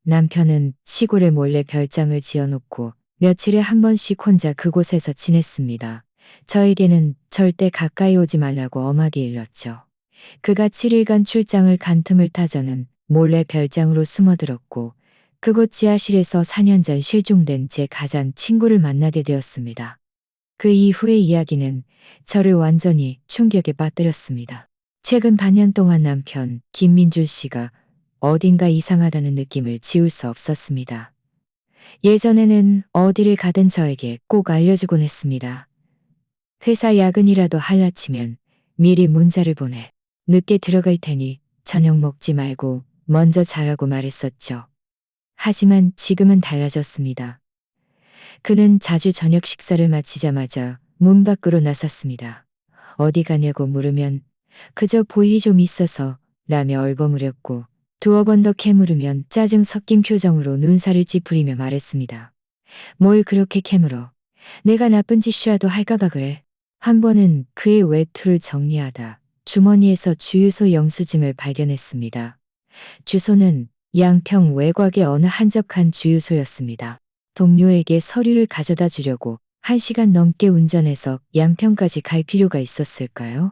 남편은 시골에 몰래 별장을 지어놓고 며칠에 한 번씩 혼자 그곳에서 지냈습니다. 저에게는 절대 가까이 오지 말라고 엄하게 일렀죠. 그가 7일간 출장을 간 틈을 타 저는 몰래 별장으로 숨어들었고 그곳 지하실에서 4년 전 실종된 제 가장 친구를 만나게 되었습니다. 그 이후의 이야기는 저를 완전히 충격에 빠뜨렸습니다. 최근 반년 동안 남편 김민줄 씨가 어딘가 이상하다는 느낌을 지울 수 없었습니다. 예전에는 어디를 가든 저에게 꼭 알려주곤 했습니다. 회사 야근이라도 할라치면 미리 문자를 보내. 늦게 들어갈 테니 저녁 먹지 말고 먼저 자라고 말했었죠. 하지만 지금은 달라졌습니다. 그는 자주 저녁 식사를 마치자마자 문 밖으로 나섰습니다. 어디 가냐고 물으면 그저 볼 일이 좀 있어서 라며 얼버무렸고 두어 번 더 캐물으면 짜증 섞인 표정으로 눈살을 찌푸리며 말했습니다. 뭘 그렇게 캐물어. 내가 나쁜 짓이라도 할까봐 그래. 한 번은 그의 외투를 정리하다 주머니에서 주유소 영수증을 발견했습니다. 주소는 양평 외곽의 어느 한적한 주유소였습니다. 동료에게 서류를 가져다 주려고 1시간 넘게 운전해서 양평까지 갈 필요가 있었을까요?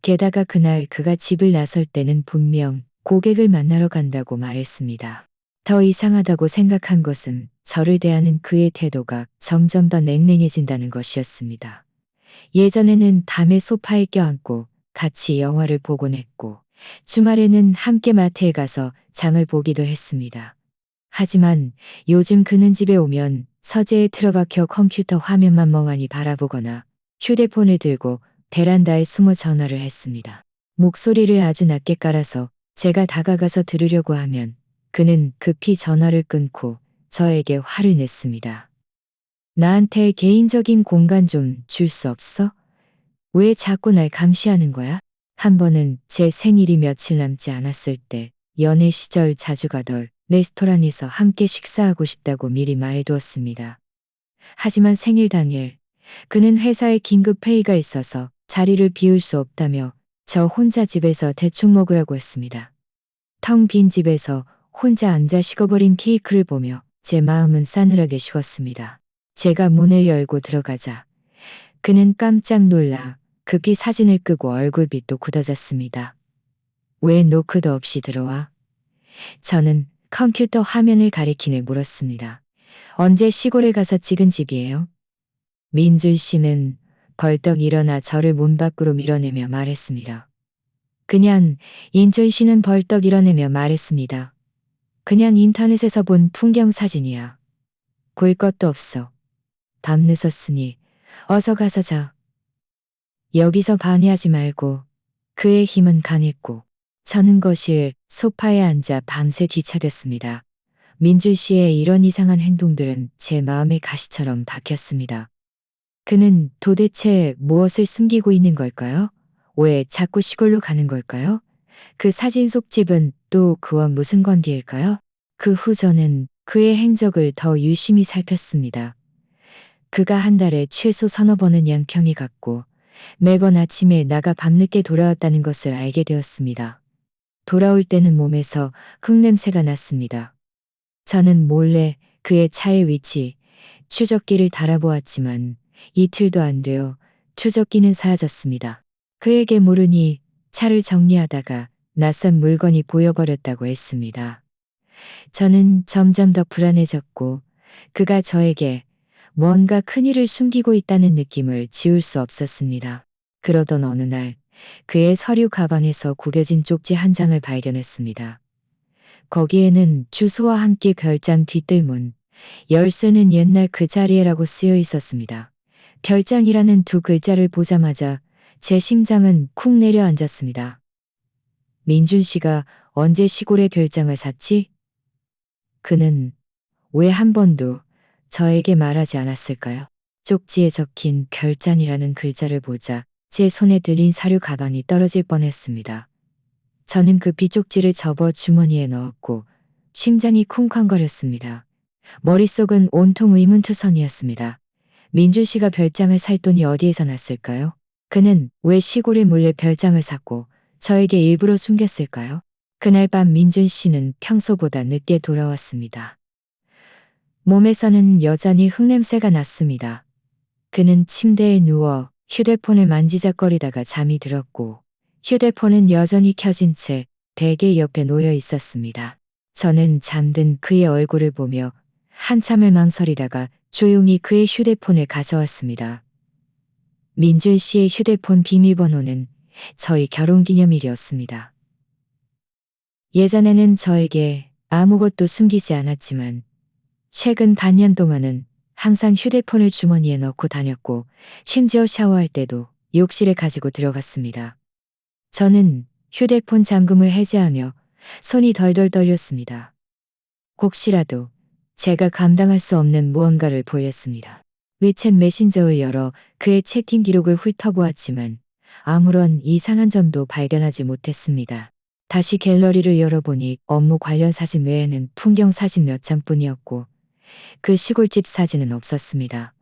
게다가 그날 그가 집을 나설 때는 분명 고객을 만나러 간다고 말했습니다. 더 이상하다고 생각한 것은 저를 대하는 그의 태도가 점점 더 냉랭해진다는 것이었습니다. 예전에는 밤에 소파에 껴안고 같이 영화를 보곤 했고 주말에는 함께 마트에 가서 장을 보기도 했습니다. 하지만 요즘 그는 집에 오면 서재에 틀어박혀 컴퓨터 화면만 멍하니 바라보거나 휴대폰을 들고 베란다에 숨어 전화를 했습니다. 목소리를 아주 낮게 깔아서 제가 다가가서 들으려고 하면 그는 급히 전화를 끊고 저에게 화를 냈습니다. 나한테 개인적인 공간 좀 줄 수 없어? 왜 자꾸 날 감시하는 거야? 한 번은 제 생일이 며칠 남지 않았을 때 연애 시절 자주 가던 레스토랑에서 함께 식사하고 싶다고 미리 말해두었습니다. 하지만 생일 당일 그는 회사에 긴급 회의가 있어서 자리를 비울 수 없다며 저 혼자 집에서 대충 먹으라고 했습니다. 텅 빈 집에서 혼자 앉아 식어버린 케이크를 보며 제 마음은 싸늘하게 식었습니다. 제가 문을 열고 들어가자 그는 깜짝 놀라 급히 사진을 끄고 얼굴빛도 굳어졌습니다. 왜 노크도 없이 들어와? 저는 컴퓨터 화면을 가리키며 물었습니다. 언제 시골에 가서 찍은 집이에요? 민줄 씨는 벌떡 일어나 저를 문 밖으로 밀어내며 말했습니다. 인준 씨는 벌떡 일어내며 말했습니다. 그냥 인터넷에서 본 풍경 사진이야. 볼 것도 없어. 밤 늦었으니 어서 가서 자. 여기서 방해하지 말고. 그의 힘은 강했고 저는 거실 소파에 앉아 밤새 뒤척였습니다. 민줄 씨의 이런 이상한 행동들은 제 마음의 가시처럼 박혔습니다. 그는 도대체 무엇을 숨기고 있는 걸까요? 왜 자꾸 시골로 가는 걸까요? 그 사진 속 집은 또 그와 무슨 관계일까요? 그 후 저는 그의 행적을 더 유심히 살폈습니다. 그가 한 달에 최소 서너 번은 양평에 갔고 매번 아침에 나가 밤늦게 돌아왔다는 것을 알게 되었습니다. 돌아올 때는 몸에서 흙냄새가 났습니다. 저는 몰래 그의 차의 위치, 추적기를 달아보았지만 이틀도 안 되어 추적기는 사라졌습니다. 그에게 물으니 차를 정리하다가 낯선 물건이 보여버렸다고 했습니다. 저는 점점 더 불안해졌고 그가 저에게 뭔가 큰일을 숨기고 있다는 느낌을 지울 수 없었습니다. 그러던 어느 날 그의 서류 가방에서 구겨진 쪽지 한 장을 발견했습니다. 거기에는 주소와 함께 별장 뒷뜰문, 열쇠는 옛날 그 자리에라고 쓰여 있었습니다. 별장이라는 두 글자를 보자마자 제 심장은 쿵 내려앉았습니다. 민준 씨가 언제 시골에 별장을 샀지? 그는 왜 한 번도 저에게 말하지 않았을까요? 쪽지에 적힌 별장이라는 글자를 보자 제 손에 들린 사료 가방이 떨어질 뻔했습니다. 저는 급히 쪽지를 접어 주머니에 넣었고 심장이 쿵쾅거렸습니다. 머릿속은 온통 의문투성이었습니다. 민준 씨가 별장을 살 돈이 어디에서 났을까요? 그는 왜 시골에 몰래 별장을 샀고 저에게 일부러 숨겼을까요? 그날 밤 민준 씨는 평소보다 늦게 돌아왔습니다. 몸에서는 여전히 흙냄새가 났습니다. 그는 침대에 누워 휴대폰을 만지작거리다가 잠이 들었고 휴대폰은 여전히 켜진 채 베개 옆에 놓여 있었습니다. 저는 잠든 그의 얼굴을 보며 한참을 망설이다가 조용히 그의 휴대폰을 가져왔습니다. 민준 씨의 휴대폰 비밀번호는 저희 결혼기념일이었습니다. 예전에는 저에게 아무것도 숨기지 않았지만 최근 반년 동안은 항상 휴대폰을 주머니에 넣고 다녔고 심지어 샤워할 때도 욕실에 가지고 들어갔습니다. 저는 휴대폰 잠금을 해제하며 손이 덜덜 떨렸습니다. 혹시라도 제가 감당할 수 없는 무언가를 보였습니다. 위챗 메신저를 열어 그의 채팅 기록을 훑어보았지만 아무런 이상한 점도 발견하지 못했습니다. 다시 갤러리를 열어보니 업무 관련 사진 외에는 풍경 사진 몇 장뿐이었고 그 시골집 사진은 없었습니다.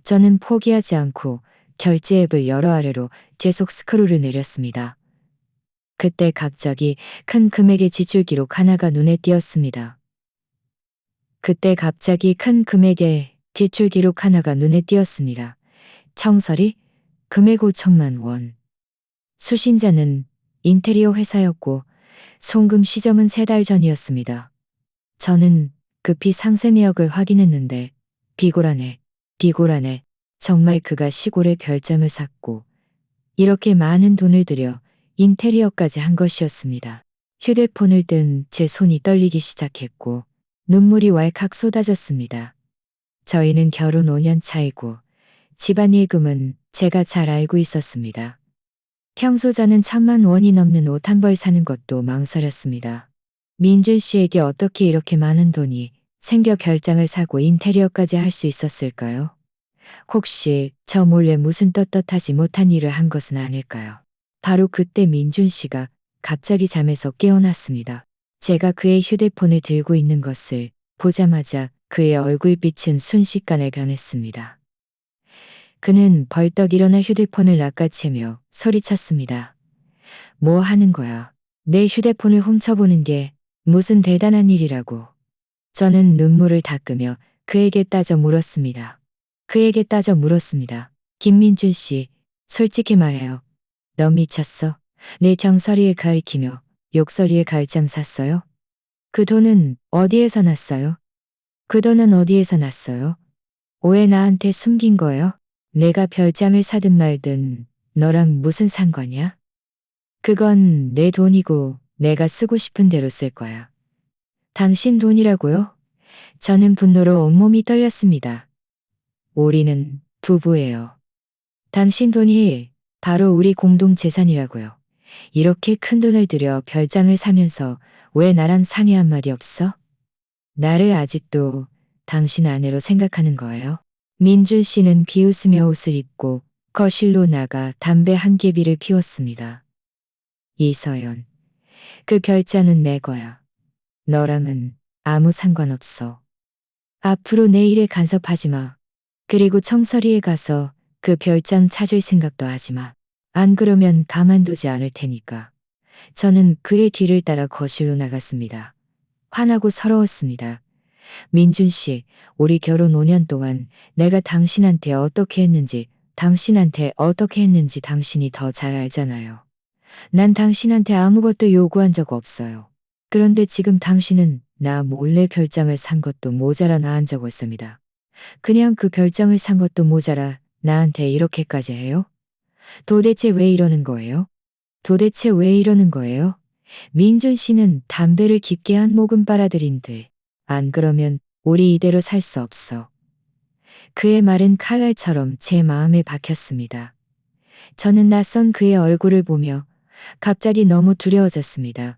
저는 포기하지 않고 결제 앱을 열어 아래로 계속 스크롤을 내렸습니다. 그때 갑자기 큰 금액의 지출 기록 하나가 눈에 띄었습니다. 청설이 금액 5천만 원. 수신자는 인테리어 회사였고 송금 시점은 3달 전이었습니다. 저는 급히 상세 내역을 확인했는데 비굴하네. 정말 그가 시골에 별장을 샀고 이렇게 많은 돈을 들여 인테리어까지 한 것이었습니다. 휴대폰을 든 제 손이 떨리기 시작했고 눈물이 왈칵 쏟아졌습니다. 저희는 결혼 5년 차이고 집안 예금은 제가 잘 알고 있었습니다. 평소 저는 1,000만 원이 넘는 옷 한 벌 사는 것도 망설였습니다. 민준 씨에게 어떻게 이렇게 많은 돈이 생겨 별장을 사고 인테리어까지 할 수 있었을까요? 혹시 저 몰래 무슨 떳떳하지 못한 일을 한 것은 아닐까요? 바로 그때 민준 씨가 갑자기 잠에서 깨어났습니다. 제가 그의 휴대폰을 들고 있는 것을 보자마자 그의 얼굴빛은 순식간에 변했습니다. 그는 벌떡 일어나 휴대폰을 낚아채며 소리쳤습니다. 뭐 하는 거야? 내 휴대폰을 훔쳐보는 게 무슨 대단한 일이라고. 저는 눈물을 닦으며 그에게 따져 물었습니다. 김민준 씨, 솔직히 말해요. 너 미쳤어? 내 정서리에 가리키며 욕설이에 갈장 샀어요? 그 돈은 어디에서 났어요? 왜 나한테 숨긴 거예요? 내가 별장을 사든 말든 너랑 무슨 상관이야? 그건 내 돈이고 내가 쓰고 싶은 대로 쓸 거야. 당신 돈이라고요? 저는 분노로 온몸이 떨렸습니다. 우리는 부부예요. 당신 돈이 바로 우리 공동 재산이라고요. 이렇게 큰 돈을 들여 별장을 사면서 왜 나랑 상의 한마디 없어? 나를 아직도 당신 아내로 생각하는 거예요? 민준 씨는 비웃으며 옷을 입고 거실로 나가 담배 한 개비를 피웠습니다. 이서연, 그 별장은 내 거야. 너랑은 아무 상관없어. 앞으로 내 일에 간섭하지 마. 그리고 청서리에 가서 그 별장 찾을 생각도 하지 마. 안 그러면 가만두지 않을 테니까. 저는 그의 뒤를 따라 거실로 나갔습니다. 화나고 서러웠습니다. 민준 씨, 우리 결혼 5년 동안 내가 당신한테 어떻게 했는지 당신이 더 잘 알잖아요. 난 당신한테 아무것도 요구한 적 없어요. 그런데 지금 당신은 나 몰래 별장을 산 것도 모자라 나한 적었습니다. 그냥 그 별장을 산 것도 모자라 나한테 이렇게까지 해요? 도대체 왜 이러는 거예요? 민준 씨는 담배를 깊게 한 모금 빨아들인 뒤, 안 그러면 우리 이대로 살 수 없어. 그의 말은 칼날처럼 제 마음에 박혔습니다. 저는 낯선 그의 얼굴을 보며 갑자기 너무 두려워졌습니다.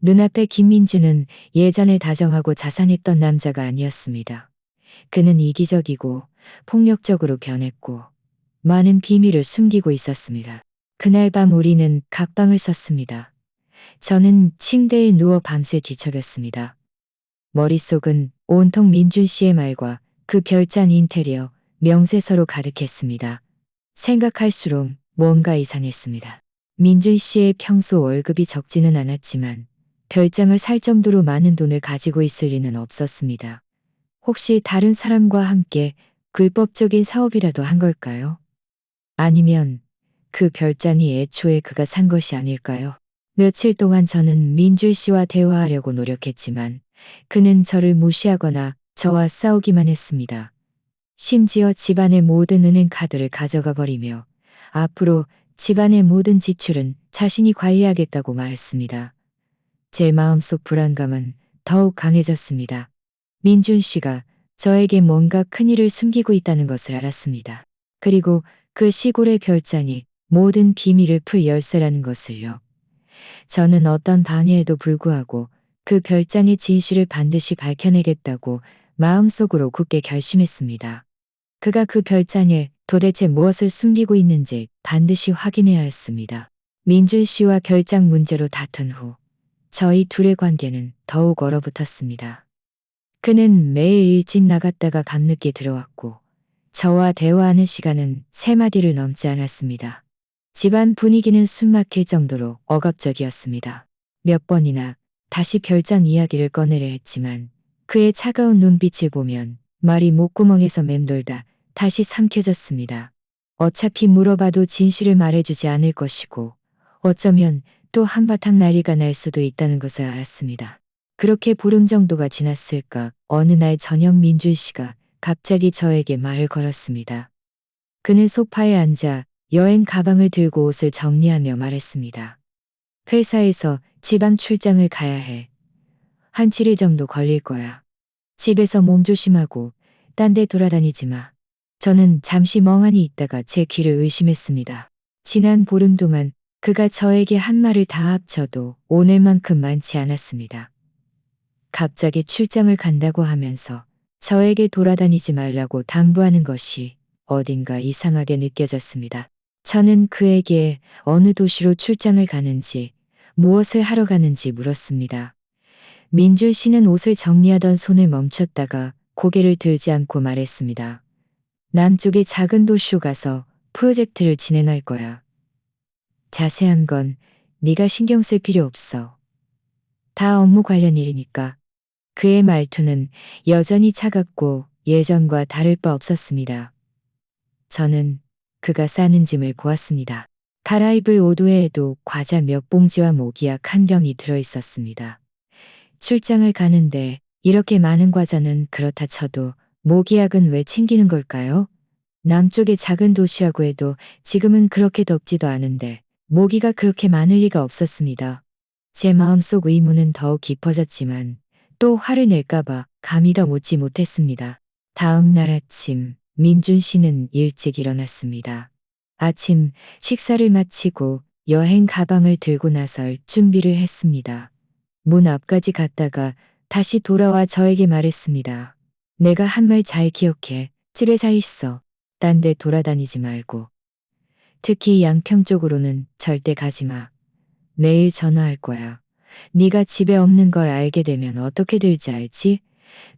눈앞의 김민준은 예전에 다정하고 자상했던 남자가 아니었습니다. 그는 이기적이고 폭력적으로 변했고 많은 비밀을 숨기고 있었습니다. 그날 밤 우리는 각방을 썼습니다. 저는 침대에 누워 밤새 뒤척였습니다. 머릿속은 온통 민준 씨의 말과 그 별장 인테리어, 명세서로 가득했습니다. 생각할수록 뭔가 이상했습니다. 민준 씨의 평소 월급이 적지는 않았지만 별장을 살 정도로 많은 돈을 가지고 있을 리는 없었습니다. 혹시 다른 사람과 함께 불법적인 사업이라도 한 걸까요? 아니면 그 별장이 애초에 그가 산 것이 아닐까요? 며칠 동안 저는 민줄 씨와 대화하려고 노력했지만 그는 저를 무시하거나 저와 싸우기만 했습니다. 심지어 집안의 모든 은행 카드를 가져가 버리며 앞으로 집안의 모든 지출은 자신이 관리하겠다고 말했습니다. 제 마음속 불안감은 더욱 강해졌습니다. 민준 씨가 저에게 뭔가 큰일을 숨기고 있다는 것을 알았습니다. 그리고 그 시골의 별장이 모든 비밀을 풀 열쇠라는 것을요. 저는 어떤 방해에도 불구하고 그 별장의 진실을 반드시 밝혀내겠다고 마음속으로 굳게 결심했습니다. 그가 그 별장에 도대체 무엇을 숨기고 있는지 반드시 확인해야 했습니다. 민준 씨와 별장 문제로 다툰 후 저희 둘의 관계는 더욱 얼어붙었습니다. 그는 매일 일찍 나갔다가 밤늦게 들어왔고 저와 대화하는 시간은 3마디를 넘지 않았습니다. 집안 분위기는 숨막힐 정도로 억압적이었습니다. 몇 번이나 다시 별장 이야기를 꺼내려 했지만 그의 차가운 눈빛을 보면 말이 목구멍에서 맴돌다 다시 삼켜졌습니다. 어차피 물어봐도 진실을 말해주지 않을 것이고 어쩌면 또 한바탕 난리가 날 수도 있다는 것을 알았습니다. 그렇게 보름 정도가 지났을까 어느 날 저녁 민준 씨가 갑자기 저에게 말을 걸었습니다. 그는 소파에 앉아 여행 가방을 들고 옷을 정리하며 말했습니다. 회사에서 지방 출장을 가야 해. 한 7일 정도 걸릴 거야. 집에서 몸 조심하고 딴 데 돌아다니지 마. 저는 잠시 멍하니 있다가 제 귀를 의심했습니다. 지난 보름 동안 그가 저에게 한 말을 다 합쳐도 오늘만큼 많지 않았습니다. 갑자기 출장을 간다고 하면서 저에게 돌아다니지 말라고 당부하는 것이 어딘가 이상하게 느껴졌습니다. 저는 그에게 어느 도시로 출장을 가는지 무엇을 하러 가는지 물었습니다. 민준 씨는 옷을 정리하던 손을 멈췄다가 고개를 들지 않고 말했습니다. 남쪽의 작은 도시로 가서 프로젝트를 진행할 거야. 자세한 건 네가 신경 쓸 필요 없어. 다 업무 관련 일이니까. 그의 말투는 여전히 차갑고 예전과 다를 바 없었습니다. 저는 그가 싸는 짐을 보았습니다. 갈아입을 옷 외에도 과자 몇 봉지와 모기약 한 병이 들어있었습니다. 출장을 가는데 이렇게 많은 과자는 그렇다 쳐도 모기약은 왜 챙기는 걸까요? 남쪽의 작은 도시라고 해도 지금은 그렇게 덥지도 않은데 모기가 그렇게 많을 리가 없었습니다. 제 마음속 의문은 더욱 깊어졌지만 또 화를 낼까봐 감히 더 묻지 못했습니다. 다음 날 아침 민준 씨는 일찍 일어났습니다. 아침 식사를 마치고 여행 가방을 들고 나설 준비를 했습니다. 문 앞까지 갔다가 다시 돌아와 저에게 말했습니다. 내가 한 말 잘 기억해. 집에서 있어. 딴 데 돌아다니지 말고. 특히 양평 쪽으로는 절대 가지 마. 매일 전화할 거야. 네가 집에 없는 걸 알게 되면 어떻게 될지 알지?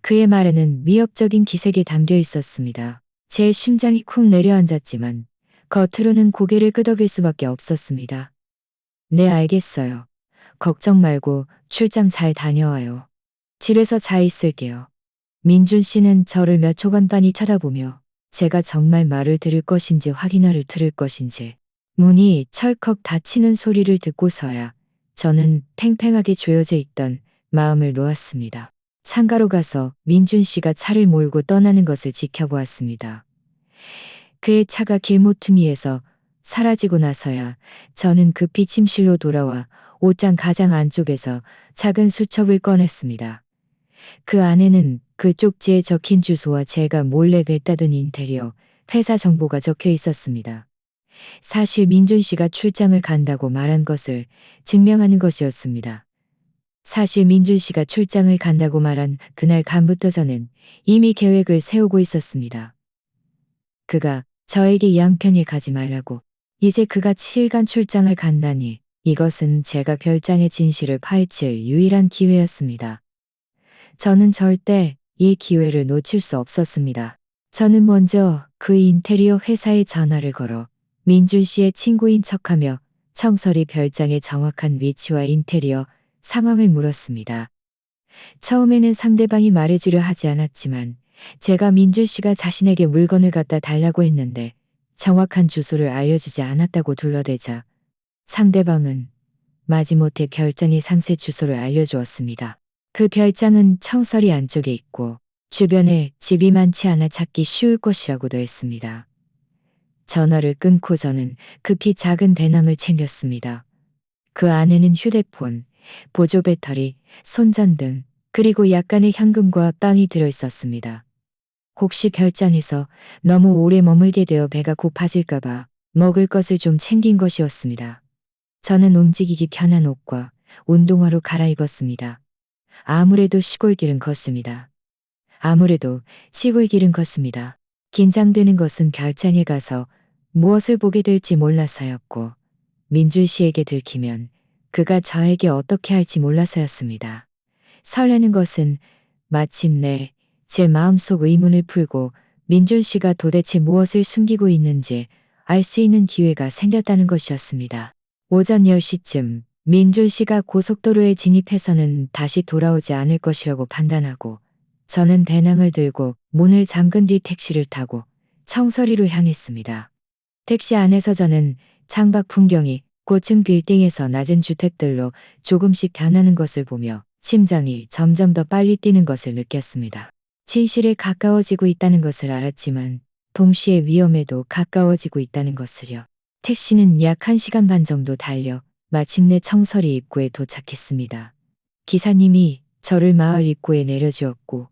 그의 말에는 위협적인 기색이 담겨 있었습니다. 제 심장이 쿵 내려앉았지만 겉으로는 고개를 끄덕일 수밖에 없었습니다. 네, 알겠어요. 걱정 말고 출장 잘 다녀와요. 집에서 잘 있을게요. 민준 씨는 저를 몇 초간 빤히 쳐다보며 제가 정말 말을 들을 것인지 확인하를 들을 것인지 문이 철컥 닫히는 소리를 듣고서야 저는 팽팽하게 조여져 있던 마음을 놓았습니다. 창가로 가서 민준 씨가 차를 몰고 떠나는 것을 지켜보았습니다. 그의 차가 길모퉁이에서 사라지고 나서야 저는 급히 침실로 돌아와 옷장 가장 안쪽에서 작은 수첩을 꺼냈습니다. 그 안에는 그 쪽지에 적힌 주소와 제가 몰래 뱉다둔 인테리어 회사 정보가 적혀 있었습니다. 사실 민준 씨가 출장을 간다고 말한 것을 증명하는 것이었습니다. 사실 민준 씨가 출장을 간다고 말한 그날 밤부터 저는 이미 계획을 세우고 있었습니다. 그가 저에게 양평에 가지 말라고, 이제 그가 7일간 출장을 간다니 이것은 제가 별장의 진실을 파헤칠 유일한 기회였습니다. 저는 절대 이 기회를 놓칠 수 없었습니다. 저는 먼저 그 인테리어 회사에 전화를 걸어 민준 씨의 친구인 척하며 청설이 별장의 정확한 위치와 인테리어 상황을 물었습니다. 처음에는 상대방이 말해주려 하지 않았지만 제가 민준 씨가 자신에게 물건을 갖다 달라고 했는데 정확한 주소를 알려주지 않았다고 둘러대자 상대방은 마지못해 별장의 상세 주소를 알려주었습니다. 그 별장은 청서리 안쪽에 있고 주변에 집이 많지 않아 찾기 쉬울 것이라고도 했습니다. 전화를 끊고 저는 급히 작은 배낭을 챙겼습니다. 그 안에는 휴대폰, 보조 배터리, 손전등, 그리고 약간의 현금과 빵이 들어있었습니다. 혹시 별장에서 너무 오래 머물게 되어 배가 고파질까봐 먹을 것을 좀 챙긴 것이었습니다. 저는 움직이기 편한 옷과 운동화로 갈아입었습니다. 아무래도 시골길은 걷습니다. 아무래도 시골길은 걷습니다. 긴장되는 것은 별장에 가서 무엇을 보게 될지 몰라서였고 민준 씨에게 들키면 그가 저에게 어떻게 할지 몰라서였습니다. 설레는 것은 마침내 제 마음속 의문을 풀고 민준 씨가 도대체 무엇을 숨기고 있는지 알 수 있는 기회가 생겼다는 것이었습니다. 오전 10시쯤 민준 씨가 고속도로에 진입해서는 다시 돌아오지 않을 것이라고 판단하고 저는 배낭을 들고 문을 잠근 뒤 택시를 타고 청서리로 향했습니다. 택시 안에서 저는 창밖 풍경이 고층 빌딩에서 낮은 주택들로 조금씩 변하는 것을 보며 심장이 점점 더 빨리 뛰는 것을 느꼈습니다. 진실에 가까워지고 있다는 것을 알았지만 동시에 위험에도 가까워지고 있다는 것을요. 택시는 약 1시간 반 정도 달려 마침내 청서리 입구에 도착했습니다. 기사님이 저를 마을 입구에 내려주었고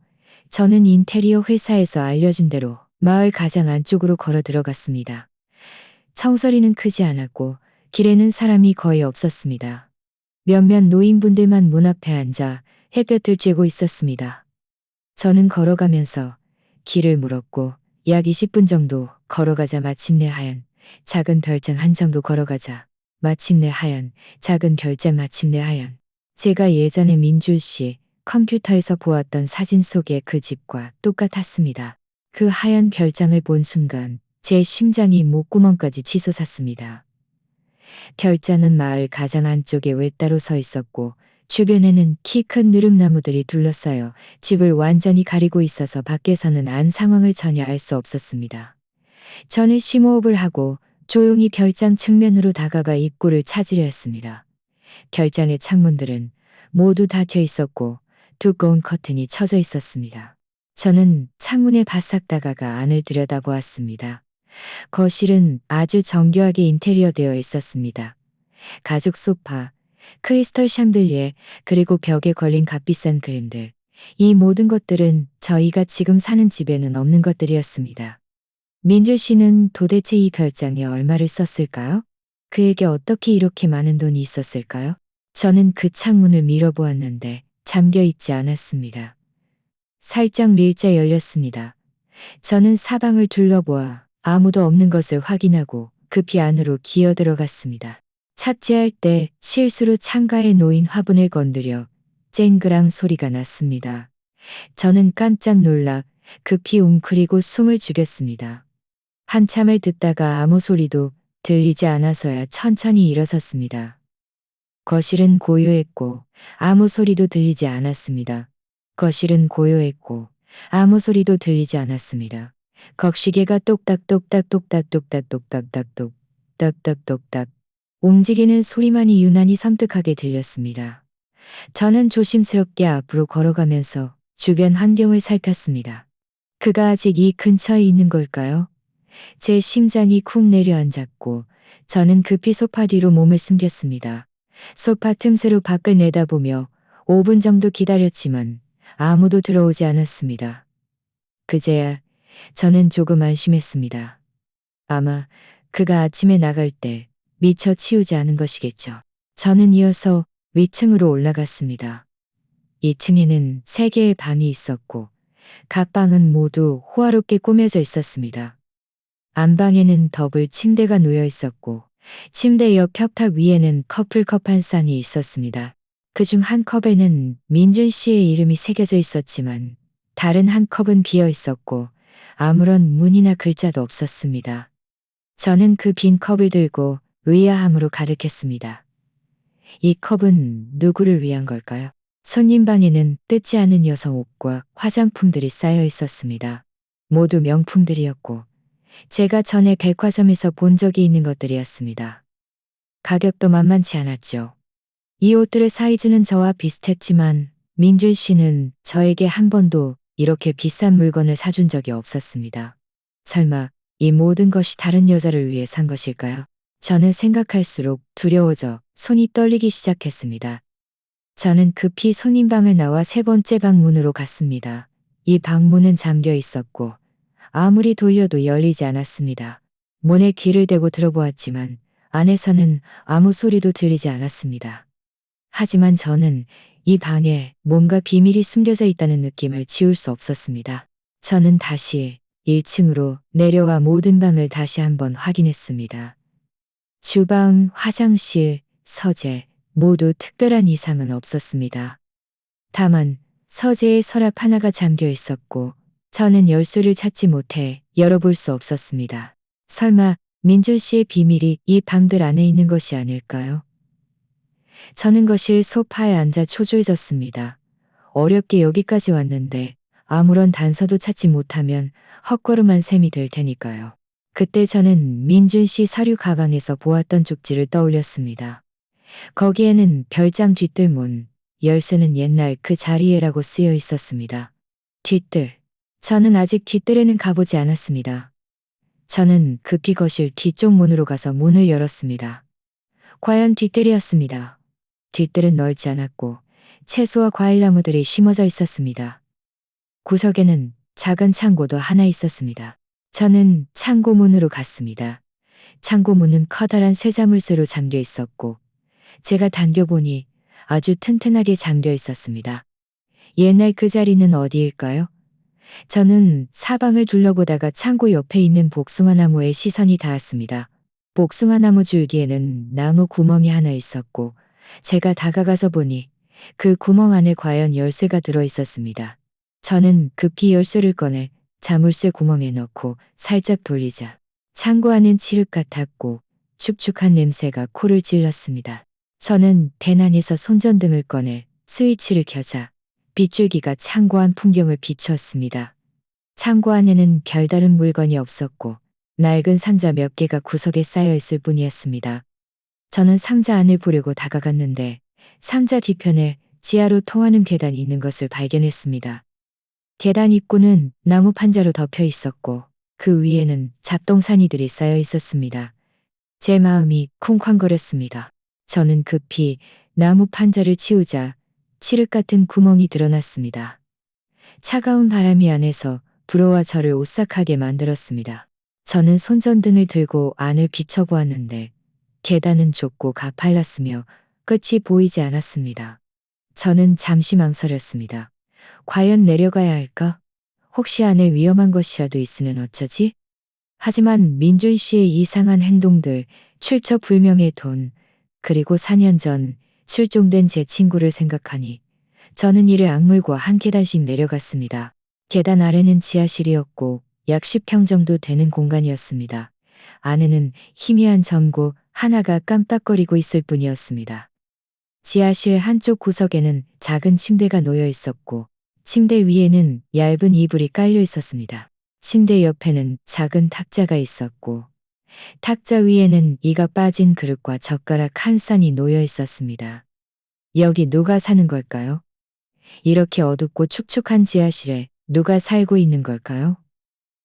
저는 인테리어 회사에서 알려준 대로 마을 가장 안쪽으로 걸어 들어갔습니다. 청서리는 크지 않았고 길에는 사람이 거의 없었습니다. 몇몇 노인분들만 문 앞에 앉아 햇볕을 쬐고 있었습니다. 저는 걸어가면서 길을 물었고 약 20분 정도 걸어가자 마침내 하얀 작은 별장 한 정도 걸어가자 마침내 하얀 작은 별장 마침내 하얀 제가 예전에 민준 씨 컴퓨터에서 보았던 사진 속의 그 집과 똑같았습니다. 그 하얀 별장을 본 순간 제 심장이 목구멍까지 치솟았습니다. 별장은 마을 가장 안쪽에 외따로 서 있었고 주변에는 키 큰 느릅나무들이 둘러싸여 집을 완전히 가리고 있어서 밖에서는 안 상황을 전혀 알 수 없었습니다. 저는 심호흡을 하고 조용히 별장 측면으로 다가가 입구를 찾으려 했습니다. 별장의 창문들은 모두 닫혀 있었고 두꺼운 커튼이 쳐져 있었습니다. 저는 창문에 바싹 다가가 안을 들여다보았습니다. 거실은 아주 정교하게 인테리어되어 있었습니다. 가죽 소파, 크리스털 샹들리에 그리고 벽에 걸린 값비싼 그림들. 이 모든 것들은 저희가 지금 사는 집에는 없는 것들이었습니다. 민주 씨는 도대체 이 별장에 얼마를 썼을까요? 그에게 어떻게 이렇게 많은 돈이 있었을까요? 저는 그 창문을 밀어보았는데 잠겨 있지 않았습니다. 살짝 밀자 열렸습니다. 저는 사방을 둘러보아 아무도 없는 것을 확인하고 급히 안으로 기어 들어갔습니다. 착지할 때 실수로 창가에 놓인 화분을 건드려 쨍그랑 소리가 났습니다. 저는 깜짝 놀라 급히 웅크리고 숨을 죽였습니다. 한참을 듣다가 아무 소리도 들리지 않아서야 천천히 일어섰습니다. 거실은 고요했고 아무 소리도 들리지 않았습니다. 거실은 고요했고 아무 소리도 들리지 않았습니다. 꺽시계가 똑딱똑딱 똑딱똑딱 똑딱딱똑 똑딱똑딱 움직이는 소리만이 유난히 섬뜩하게 들렸습니다. 저는 조심스럽게 앞으로 걸어가면서 주변 환경을 살폈습니다. 그가 아직 이 근처에 있는 걸까요? 제 심장이 쿵 내려앉았고 저는 급히 소파 뒤로 몸을 숨겼습니다. 소파 틈새로 밖을 내다보며 5분 정도 기다렸지만 아무도 들어오지 않았습니다. 그제야 저는 조금 안심했습니다. 아마 그가 아침에 나갈 때 미처 치우지 않은 것이겠죠. 저는 이어서 위층으로 올라갔습니다. 2층에는 3개의 방이 있었고 각 방은 모두 호화롭게 꾸며져 있었습니다. 안방에는 더블 침대가 놓여 있었고 침대 옆 벽탑 위에는 커플컵 한 쌍이 있었습니다. 그중 한 컵에는 민준 씨의 이름이 새겨져 있었지만 다른 한 컵은 비어 있었고 아무런 문이나 글자도 없었습니다. 저는 그 빈 컵을 들고 의아함으로 가득했습니다. 이 컵은 누구를 위한 걸까요? 손님 방에는 뜯지 않은 여성 옷과 화장품들이 쌓여 있었습니다. 모두 명품들이었고 제가 전에 백화점에서 본 적이 있는 것들이었습니다. 가격도 만만치 않았죠. 이 옷들의 사이즈는 저와 비슷했지만 민준 씨는 저에게 한 번도 이렇게 비싼 물건을 사준 적이 없었습니다. 설마 이 모든 것이 다른 여자를 위해 산 것일까요? 저는 생각할수록 두려워져 손이 떨리기 시작했습니다. 저는 급히 손님방을 나와 세 번째 방문으로 갔습니다. 이 방문은 잠겨 있었고 아무리 돌려도 열리지 않았습니다. 문에 귀를 대고 들어보았지만 안에서는 아무 소리도 들리지 않았습니다. 하지만 저는 이 방에 뭔가 비밀이 숨겨져 있다는 느낌을 지울 수 없었습니다. 저는 다시 1층으로 내려와 모든 방을 다시 한번 확인했습니다. 주방, 화장실, 서재 모두 특별한 이상은 없었습니다. 다만 서재의 서랍 하나가 잠겨 있었고 저는 열쇠를 찾지 못해 열어볼 수 없었습니다. 설마 민준 씨의 비밀이 이 방들 안에 있는 것이 아닐까요? 저는 거실 소파에 앉아 초조해졌습니다. 어렵게 여기까지 왔는데 아무런 단서도 찾지 못하면 헛걸음한 셈이 될 테니까요. 그때 저는 민준 씨 서류 가방에서 보았던 쪽지를 떠올렸습니다. 거기에는 별장 뒷뜰문, 열쇠는 옛날 그 자리에라고 쓰여 있었습니다. 뒷뜰. 저는 아직 뒷뜰에는 가보지 않았습니다. 저는 급히 거실 뒤쪽 문으로 가서 문을 열었습니다. 과연 뒷뜰이었습니다. 뒷뜰은 넓지 않았고 채소와 과일나무들이 심어져 있었습니다. 구석에는 작은 창고도 하나 있었습니다. 저는 창고 문으로 갔습니다. 창고 문은 커다란 쇠자물쇠로 잠겨 있었고 제가 당겨보니 아주 튼튼하게 잠겨 있었습니다. 옛날 그 자리는 어디일까요? 저는 사방을 둘러보다가 창고 옆에 있는 복숭아 나무에 시선이 닿았습니다. 복숭아 나무 줄기에는 나무 구멍이 하나 있었고 제가 다가가서 보니 그 구멍 안에 과연 열쇠가 들어 있었습니다. 저는 급히 열쇠를 꺼내 자물쇠 구멍에 넣고 살짝 돌리자 창고 안은 칠흑 같았고 축축한 냄새가 코를 찔렀습니다. 저는 대난에서 손전등을 꺼내 스위치를 켜자 빗줄기가 창고 안 풍경을 비추었습니다. 창고 안에는 별다른 물건이 없었고 낡은 상자 몇 개가 구석에 쌓여 있을 뿐이었습니다. 저는 상자 안을 보려고 다가갔는데 상자 뒤편에 지하로 통하는 계단이 있는 것을 발견했습니다. 계단 입구는 나무 판자로 덮여 있었고 그 위에는 잡동사니들이 쌓여 있었습니다. 제 마음이 쿵쾅거렸습니다. 저는 급히 나무 판자를 치우자 칠흑 같은 구멍이 드러났습니다. 차가운 바람이 안에서 불어와 저를 오싹하게 만들었습니다. 저는 손전등을 들고 안을 비춰보았는데 계단은 좁고 가팔랐으며 끝이 보이지 않았습니다. 저는 잠시 망설였습니다. 과연 내려가야 할까? 혹시 안에 위험한 것이라도 있으면 어쩌지? 하지만 민준 씨의 이상한 행동들, 출처 불명의 돈, 그리고 4년 전 실종된 제 친구를 생각하니 저는 이를 악물고 한 계단씩 내려갔습니다. 계단 아래는 지하실이었고 약 10평 정도 되는 공간이었습니다. 안에는 희미한 전구 하나가 깜빡거리고 있을 뿐이었습니다. 지하실 한쪽 구석에는 작은 침대가 놓여 있었고 침대 위에는 얇은 이불이 깔려 있었습니다. 침대 옆에는 작은 탁자가 있었고 탁자 위에는 이가 빠진 그릇과 젓가락 한 쌍이 놓여 있었습니다. 여기 누가 사는 걸까요? 이렇게 어둡고 축축한 지하실에 누가 살고 있는 걸까요?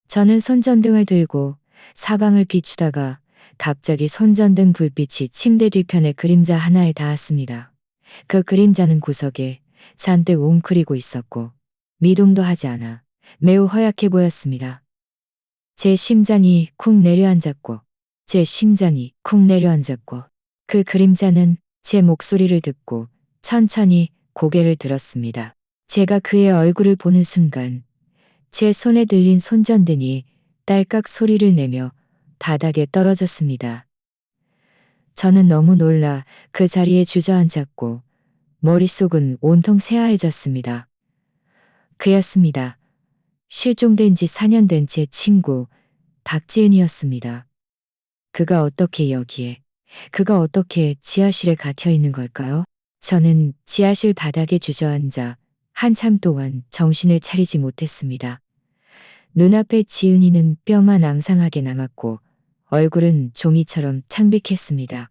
저는 손전등을 들고 사방을 비추다가 갑자기 손전등 불빛이 침대 뒤편의 그림자 하나에 닿았습니다. 그 그림자는 구석에 잔뜩 웅크리고 있었고 미동도 하지 않아 매우 허약해 보였습니다. 제 심장이 쿵 내려앉았고 그 그림자는 제 목소리를 듣고 천천히 고개를 들었습니다. 제가 그의 얼굴을 보는 순간 제 손에 들린 손전등이 딸깍 소리를 내며 바닥에 떨어졌습니다. 저는 너무 놀라 그 자리에 주저앉았고 머릿속은 온통 새하얘졌습니다. 그였습니다. 실종된 지 4년 된 제 친구 박지은이었습니다. 그가 어떻게 여기에 그가 어떻게 지하실에 갇혀 있는 걸까요? 저는 지하실 바닥에 주저앉아 한참 동안 정신을 차리지 못했습니다. 눈앞에 지은이는 뼈만 앙상하게 남았고 얼굴은 종이처럼 창백했습니다.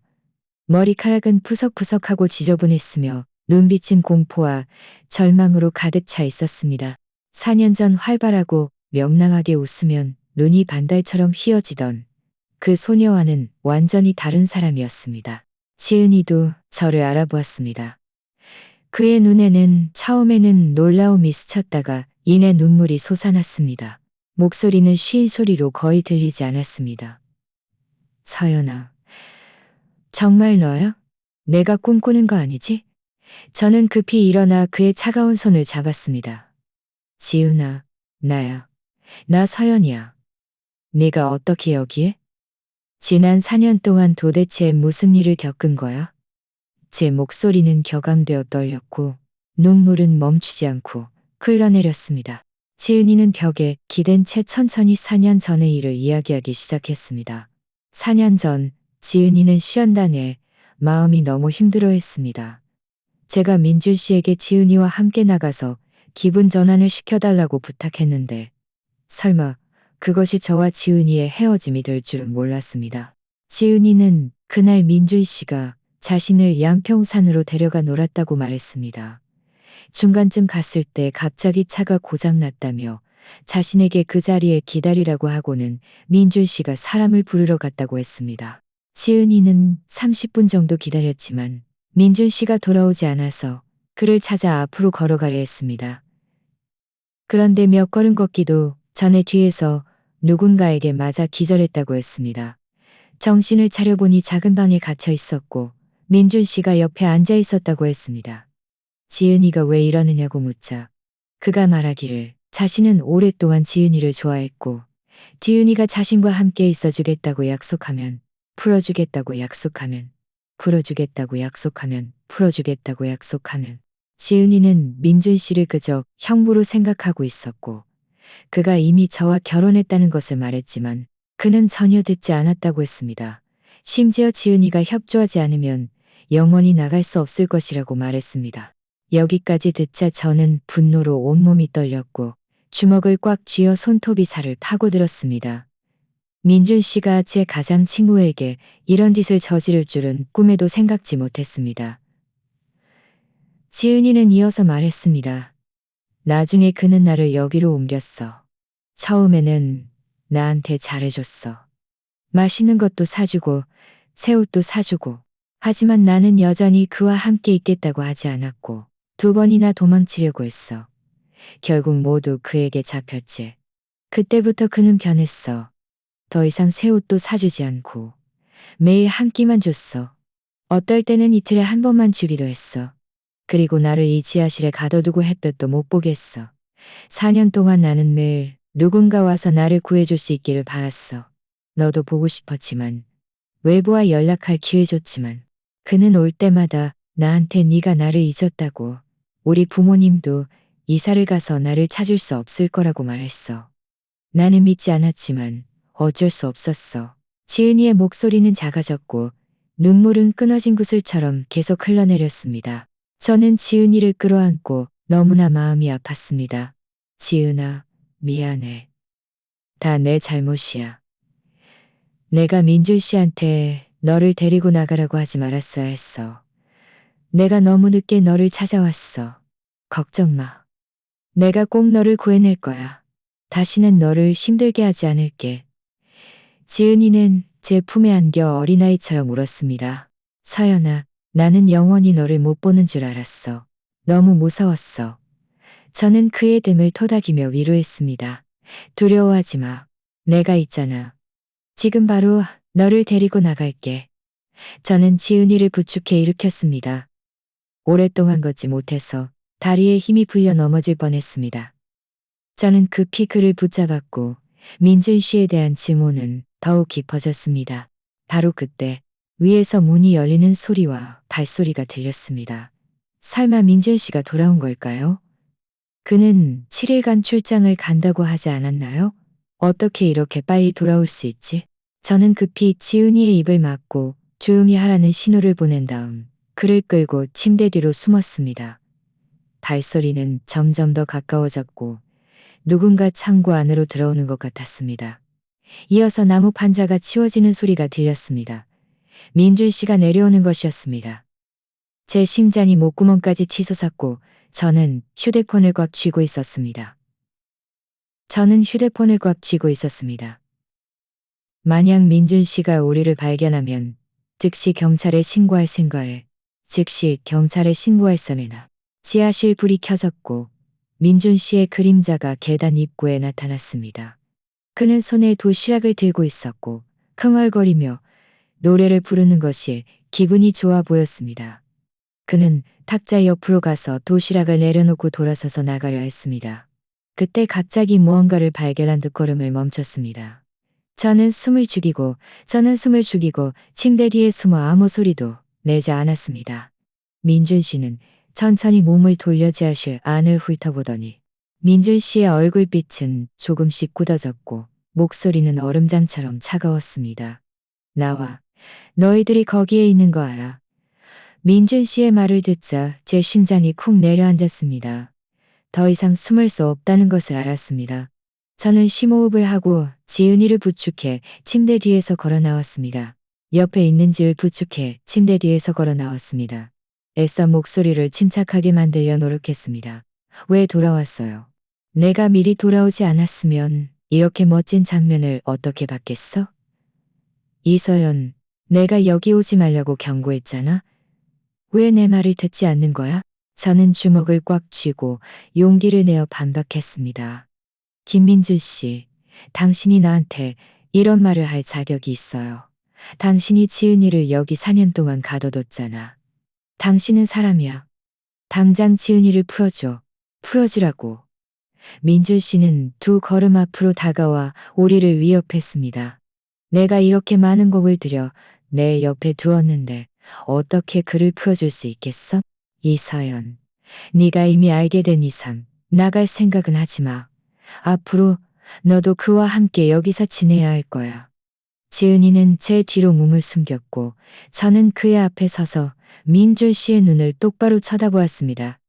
머리카락은 푸석푸석하고 지저분했으며 눈빛은 공포와 절망으로 가득 차 있었습니다. 4년 전 활발하고 명랑하게 웃으면 눈이 반달처럼 휘어지던 그 소녀와는 완전히 다른 사람이었습니다. 지은이도 저를 알아보았습니다. 그의 눈에는 처음에는 놀라움이 스쳤다가 이내 눈물이 솟아났습니다. 목소리는 쉰 소리로 거의 들리지 않았습니다. 서연아, 정말 너야? 내가 꿈꾸는 거 아니지? 저는 급히 일어나 그의 차가운 손을 잡았습니다. 지은아, 나야. 나 서연이야. 네가 어떻게 여기에? 지난 4년 동안 도대체 무슨 일을 겪은 거야? 제 목소리는 격앙되어 떨렸고 눈물은 멈추지 않고 흘러내렸습니다. 지은이는 벽에 기댄 채 천천히 4년 전의 일을 이야기하기 시작했습니다. 4년 전 지은이는 시연단에 마음이 너무 힘들어했습니다. 제가 민준 씨에게 지은이와 함께 나가서 기분 전환을 시켜달라고 부탁했는데 설마 그것이 저와 지은이의 헤어짐이 될 줄은 몰랐습니다. 지은이는 그날 민준 씨가 자신을 양평산으로 데려가 놀았다고 말했습니다. 중간쯤 갔을 때 갑자기 차가 고장났다며 자신에게 그 자리에 기다리라고 하고는 민준 씨가 사람을 부르러 갔다고 했습니다. 지은이는 30분 정도 기다렸지만 민준 씨가 돌아오지 않아서 그를 찾아 앞으로 걸어가려 했습니다. 그런데 몇 걸음 걷기도 전에 뒤에서 누군가에게 맞아 기절했다고 했습니다. 정신을 차려보니 작은 방에 갇혀 있었고 민준 씨가 옆에 앉아 있었다고 했습니다. 지은이가 왜 이러느냐고 묻자 그가 말하기를 자신은 오랫동안 지은이를 좋아했고 지은이가 자신과 함께 있어주겠다고 약속하면 풀어주겠다고 약속하면 풀어주겠다고 약속하면 풀어주겠다고 약속하는 지은이는 민준 씨를 그저 형부로 생각하고 있었고 그가 이미 저와 결혼했다는 것을 말했지만 그는 전혀 듣지 않았다고 했습니다. 심지어 지은이가 협조하지 않으면 영원히 나갈 수 없을 것이라고 말했습니다. 여기까지 듣자 저는 분노로 온몸이 떨렸고 주먹을 꽉 쥐어 손톱이 살을 파고들었습니다. 민준 씨가 제 가장 친구에게 이런 짓을 저지를 줄은 꿈에도 생각지 못했습니다. 지은이는 이어서 말했습니다. 나중에 그는 나를 여기로 옮겼어. 처음에는 나한테 잘해줬어. 맛있는 것도 사주고 새 옷도 사주고 하지만 나는 여전히 그와 함께 있겠다고 하지 않았고 2번이나 도망치려고 했어. 결국 모두 그에게 잡혔지. 그때부터 그는 변했어. 더 이상 새 옷도 사주지 않고 매일 한 끼만 줬어. 어떨 때는 이틀에 한 번만 주기도 했어. 그리고 나를 이 지하실에 가둬두고 햇볕도 못 보겠어. 4년 동안 나는 매일 누군가 와서 나를 구해줄 수 있기를 바랐어. 너도 보고 싶었지만 외부와 연락할 기회 줬지만 그는 올 때마다 나한테 네가 나를 잊었다고 우리 부모님도 이사를 가서 나를 찾을 수 없을 거라고 말했어. 나는 믿지 않았지만 어쩔 수 없었어. 지은이의 목소리는 작아졌고 눈물은 끊어진 구슬처럼 계속 흘러내렸습니다. 저는 지은이를 끌어안고 너무나 마음이 아팠습니다. 지은아, 미안해. 다 내 잘못이야. 내가 민준 씨한테 너를 데리고 나가라고 하지 말았어야 했어. 내가 너무 늦게 너를 찾아왔어. 걱정 마. 내가 꼭 너를 구해낼 거야. 다시는 너를 힘들게 하지 않을게. 지은이는 제 품에 안겨 어린아이처럼 울었습니다. 서연아, 나는 영원히 너를 못 보는 줄 알았어. 너무 무서웠어. 저는 그의 등을 토닥이며 위로했습니다. 두려워하지 마. 내가 있잖아. 지금 바로 너를 데리고 나갈게. 저는 지은이를 부축해 일으켰습니다. 오랫동안 걷지 못해서 다리에 힘이 풀려 넘어질 뻔했습니다. 저는 급히 그를 붙잡았고 민준 씨에 대한 증오는 더욱 깊어졌습니다. 바로 그때 위에서 문이 열리는 소리와 발소리가 들렸습니다. 설마 민준 씨가 돌아온 걸까요? 그는 7일간 출장을 간다고 하지 않았나요? 어떻게 이렇게 빨리 돌아올 수 있지? 저는 급히 지은이의 입을 막고 조용히 하라는 신호를 보낸 다음 그를 끌고 침대 뒤로 숨었습니다. 발소리는 점점 더 가까워졌고 누군가 창고 안으로 들어오는 것 같았습니다. 이어서 나무 판자가 치워지는 소리가 들렸습니다. 민준 씨가 내려오는 것이었습니다. 제 심장이 목구멍까지 치솟았고 저는 휴대폰을 꽉 쥐고 있었습니다. 만약 민준 씨가 우리를 발견하면 즉시 경찰에 신고할 생각에 경찰에 신고했습니다. 지하실 불이 켜졌고 민준 씨의 그림자가 계단 입구에 나타났습니다. 그는 손에 도시락을 들고 있었고 흥얼거리며 노래를 부르는 것이 기분이 좋아 보였습니다. 그는 탁자 옆으로 가서 도시락을 내려놓고 돌아서서 나가려 했습니다. 그때 갑자기 무언가를 발견한 듯 걸음을 멈췄습니다. 저는 숨을 죽이고 침대 뒤에 숨어 아무 소리도 내지 않았습니다. 민준 씨는 천천히 몸을 돌려 지하실 안을 훑어보더니 민준 씨의 얼굴빛은 조금씩 굳어졌고 목소리는 얼음장처럼 차가웠습니다. 나와. 너희들이 거기에 있는 거 알아. 민준 씨의 말을 듣자 제 심장이 쿵 내려앉았습니다. 더 이상 숨을 수 없다는 것을 알았습니다. 저는 심호흡을 하고 지은이를 부축해 침대 뒤에서 걸어 나왔습니다. 옆에 있는지를 부축해 침대 뒤에서 걸어 나왔습니다. 애써 목소리를 침착하게 만들려 노력했습니다. 왜 돌아왔어요? 내가 미리 돌아오지 않았으면 이렇게 멋진 장면을 어떻게 봤겠어? 이서연, 내가 여기 오지 말라고 경고했잖아? 왜 내 말을 듣지 않는 거야? 저는 주먹을 꽉 쥐고 용기를 내어 반박했습니다. 김민준 씨, 당신이 나한테 이런 말을 할 자격이 있어요. 당신이 지은이를 여기 4년 동안 가둬뒀잖아. 당신은 사람이야. 당장 지은이를 풀어줘. 풀어주라고. 민준 씨는 두 걸음 앞으로 다가와 우리를 위협했습니다. 내가 이렇게 많은 곡을 들여 내 옆에 두었는데 어떻게 그를 풀어줄 수 있겠어? 이서연, 네가 이미 알게 된 이상 나갈 생각은 하지 마. 앞으로 너도 그와 함께 여기서 지내야 할 거야. 지은이는 제 뒤로 몸을 숨겼고 저는 그의 앞에 서서 민준 씨의 눈을 똑바로 쳐다보았습니다.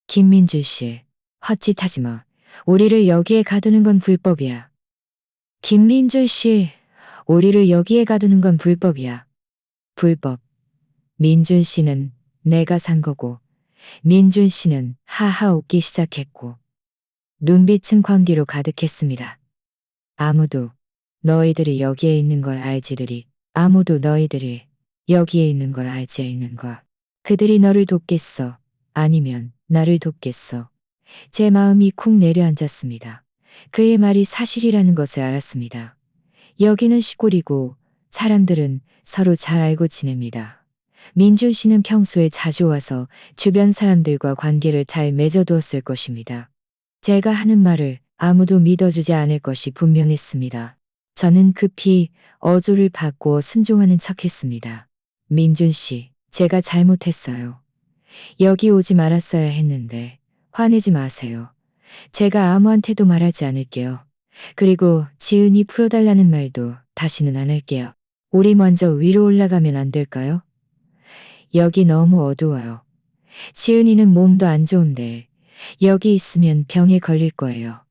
김민준 씨, 헛짓하지 마. 우리를 여기에 가두는 건 불법이야. 김민준 씨, 우리를 여기에 가두는 건 불법이야. 불법. 민준 씨는 내가 산 거고 민준 씨는 하하 웃기 시작했고 눈빛은 광기로 가득했습니다. 아무도 너희들이 여기에 있는 걸 알지들이 아무도 너희들이 여기에 있는 걸 알지 않는 거. 그들이 너를 돕겠어. 아니면 나를 돕겠어. 제 마음이 쿵 내려앉았습니다. 그의 말이 사실이라는 것을 알았습니다. 여기는 시골이고 사람들은 서로 잘 알고 지냅니다. 민준 씨는 평소에 자주 와서 주변 사람들과 관계를 잘 맺어두었을 것입니다. 제가 하는 말을 아무도 믿어주지 않을 것이 분명했습니다. 저는 급히 어조를 바꾸어 순종하는 척했습니다. 민준 씨, 제가 잘못했어요. 여기 오지 말았어야 했는데 화내지 마세요. 제가 아무한테도 말하지 않을게요. 그리고 지은이 풀어달라는 말도 다시는 안 할게요. 우리 먼저 위로 올라가면 안 될까요? 여기 너무 어두워요. 지은이는 몸도 안 좋은데 여기 있으면 병에 걸릴 거예요.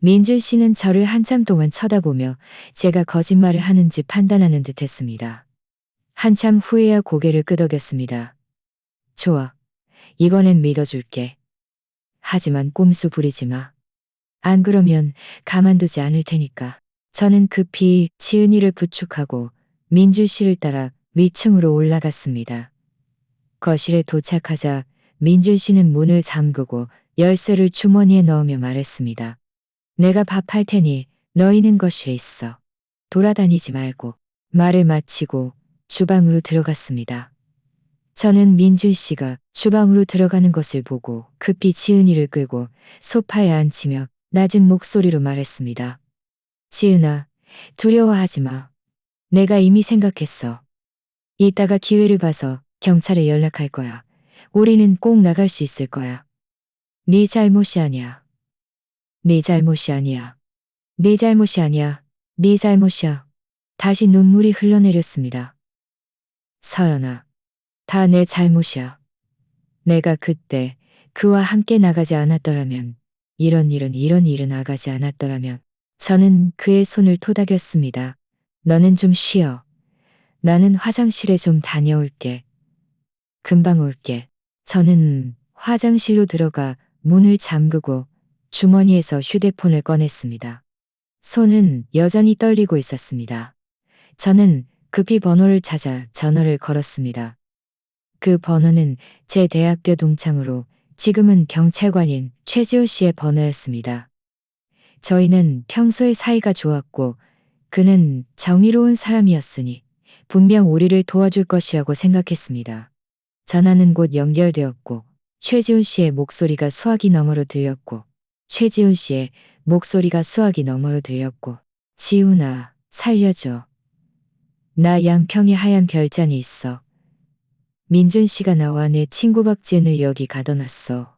민준 씨는 저를 한참 동안 쳐다보며 제가 거짓말을 하는지 판단하는 듯 했습니다. 한참 후에야 고개를 끄덕였습니다. 좋아. 이번엔 믿어줄게. 하지만 꼼수 부리지 마. 안 그러면 가만두지 않을 테니까. 저는 급히 지은이를 부축하고 민준 씨를 따라 위층으로 올라갔습니다. 거실에 도착하자 민준 씨는 문을 잠그고 열쇠를 주머니에 넣으며 말했습니다. 내가 밥할 테니 너희는 거실에 있어. 돌아다니지 말고. 말을 마치고 주방으로 들어갔습니다. 저는 민준 씨가 주방으로 들어가는 것을 보고 급히 지은이를 끌고 소파에 앉히며 낮은 목소리로 말했습니다. 지은아, 두려워하지 마. 내가 이미 생각했어. 이따가 기회를 봐서 경찰에 연락할 거야. 우리는 꼭 나갈 수 있을 거야. 네 잘못이 아니야. 네 잘못이 아니야. 네 잘못이 아니야. 네 잘못이야. 다시 눈물이 흘러내렸습니다. 서연아, 다 내 잘못이야. 내가 그때 그와 함께 나가지 않았더라면, 이런 일은 나가지 않았더라면, 저는 그의 손을 토닥였습니다. 너는 좀 쉬어. 나는 화장실에 좀 다녀올게. 금방 올게. 저는 화장실로 들어가 문을 잠그고 주머니에서 휴대폰을 꺼냈습니다. 손은 여전히 떨리고 있었습니다. 저는 급히 번호를 찾아 전화를 걸었습니다. 그 번호는 제 대학교 동창으로 지금은 경찰관인 최지호 씨의 번호였습니다. 저희는 평소에 사이가 좋았고 그는 정의로운 사람이었으니 분명 우리를 도와줄 것이라고 생각했습니다. 전화는 곧 연결되었고 최지훈 씨의 목소리가 수화기 너머로 들렸고 최지훈 씨의 목소리가 수화기 너머로 들렸고 지훈아, 살려줘. 나 양평에 하얀 별장이 있어. 민준 씨가 나와 내 친구 박지은을 여기 가둬놨어.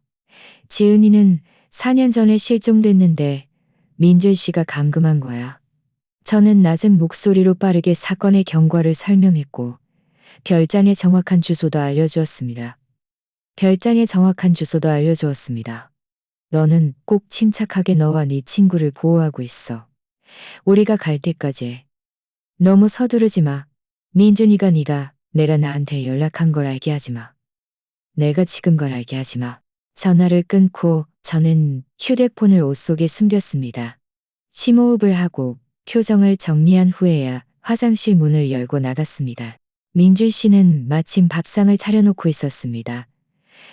지은이는 4년 전에 실종됐는데 민준 씨가 감금한 거야. 저는 낮은 목소리로 빠르게 사건의 경과를 설명했고 별장의 정확한 주소도 알려주었습니다. 별장의 정확한 주소도 알려주었습니다. 너는 꼭 침착하게 너와 네 친구를 보호하고 있어. 우리가 갈 때까지. 너무 서두르지 마. 민준이가 네가 내가 나한테 연락한 걸 알게 하지 마. 내가 지금 걸 알게 하지 마. 전화를 끊고 저는 휴대폰을 옷 속에 숨겼습니다. 심호흡을 하고 표정을 정리한 후에야 화장실 문을 열고 나갔습니다. 민준 씨는 마침 밥상을 차려놓고 있었습니다.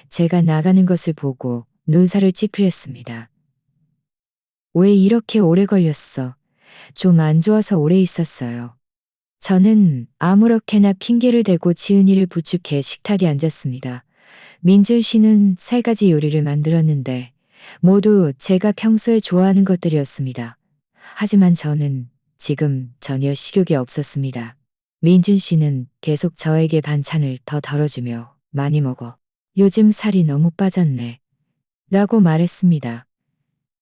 제가 나가는 것을 보고 눈살을 찌푸렸습니다. 왜 이렇게 오래 걸렸어? 좀 안 좋아서 오래 있었어요. 저는 아무렇게나 핑계를 대고 지은이를 부축해 식탁에 앉았습니다. 민준 씨는 3가지 요리를 만들었는데 모두 제가 평소에 좋아하는 것들이었습니다. 하지만 저는 지금 전혀 식욕이 없었습니다. 민준 씨는 계속 저에게 반찬을 더 덜어주며 많이 먹어. 요즘 살이 너무 빠졌네. 라고 말했습니다.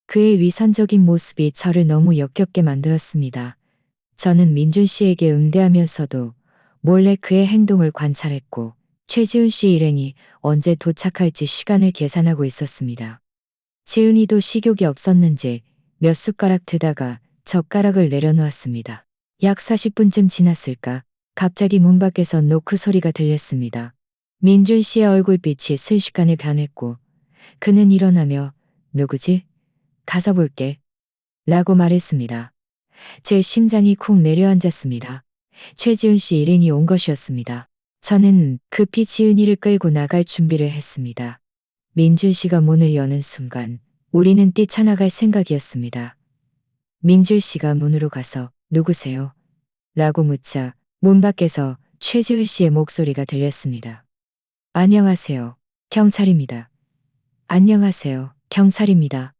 그의 위선적인 모습이 저를 너무 역겹게 만들었습니다. 저는 민준 씨에게 응대하면서도 몰래 그의 행동을 관찰했고 최지훈 씨 일행이 언제 도착할지 시간을 계산하고 있었습니다. 지은이도 식욕이 없었는지 몇 숟가락 드다가 젓가락을 내려놓았습니다. 약 40분쯤 지났을까 갑자기 문 밖에서 노크 소리가 들렸습니다. 민준 씨의 얼굴빛이 순식간에 변했고 그는 일어나며 누구지? 가서 볼게. 라고 말했습니다. 제 심장이 쿵 내려앉았습니다. 최지훈 씨 일행이 온 것이었습니다. 저는 급히 지은이를 끌고 나갈 준비를 했습니다. 민준 씨가 문을 여는 순간 우리는 뛰쳐나갈 생각이었습니다. 민준 씨가 문으로 가서 누구세요? 라고 묻자 문 밖에서 최지훈 씨의 목소리가 들렸습니다. 안녕하세요. 경찰입니다. 안녕하세요. 경찰입니다.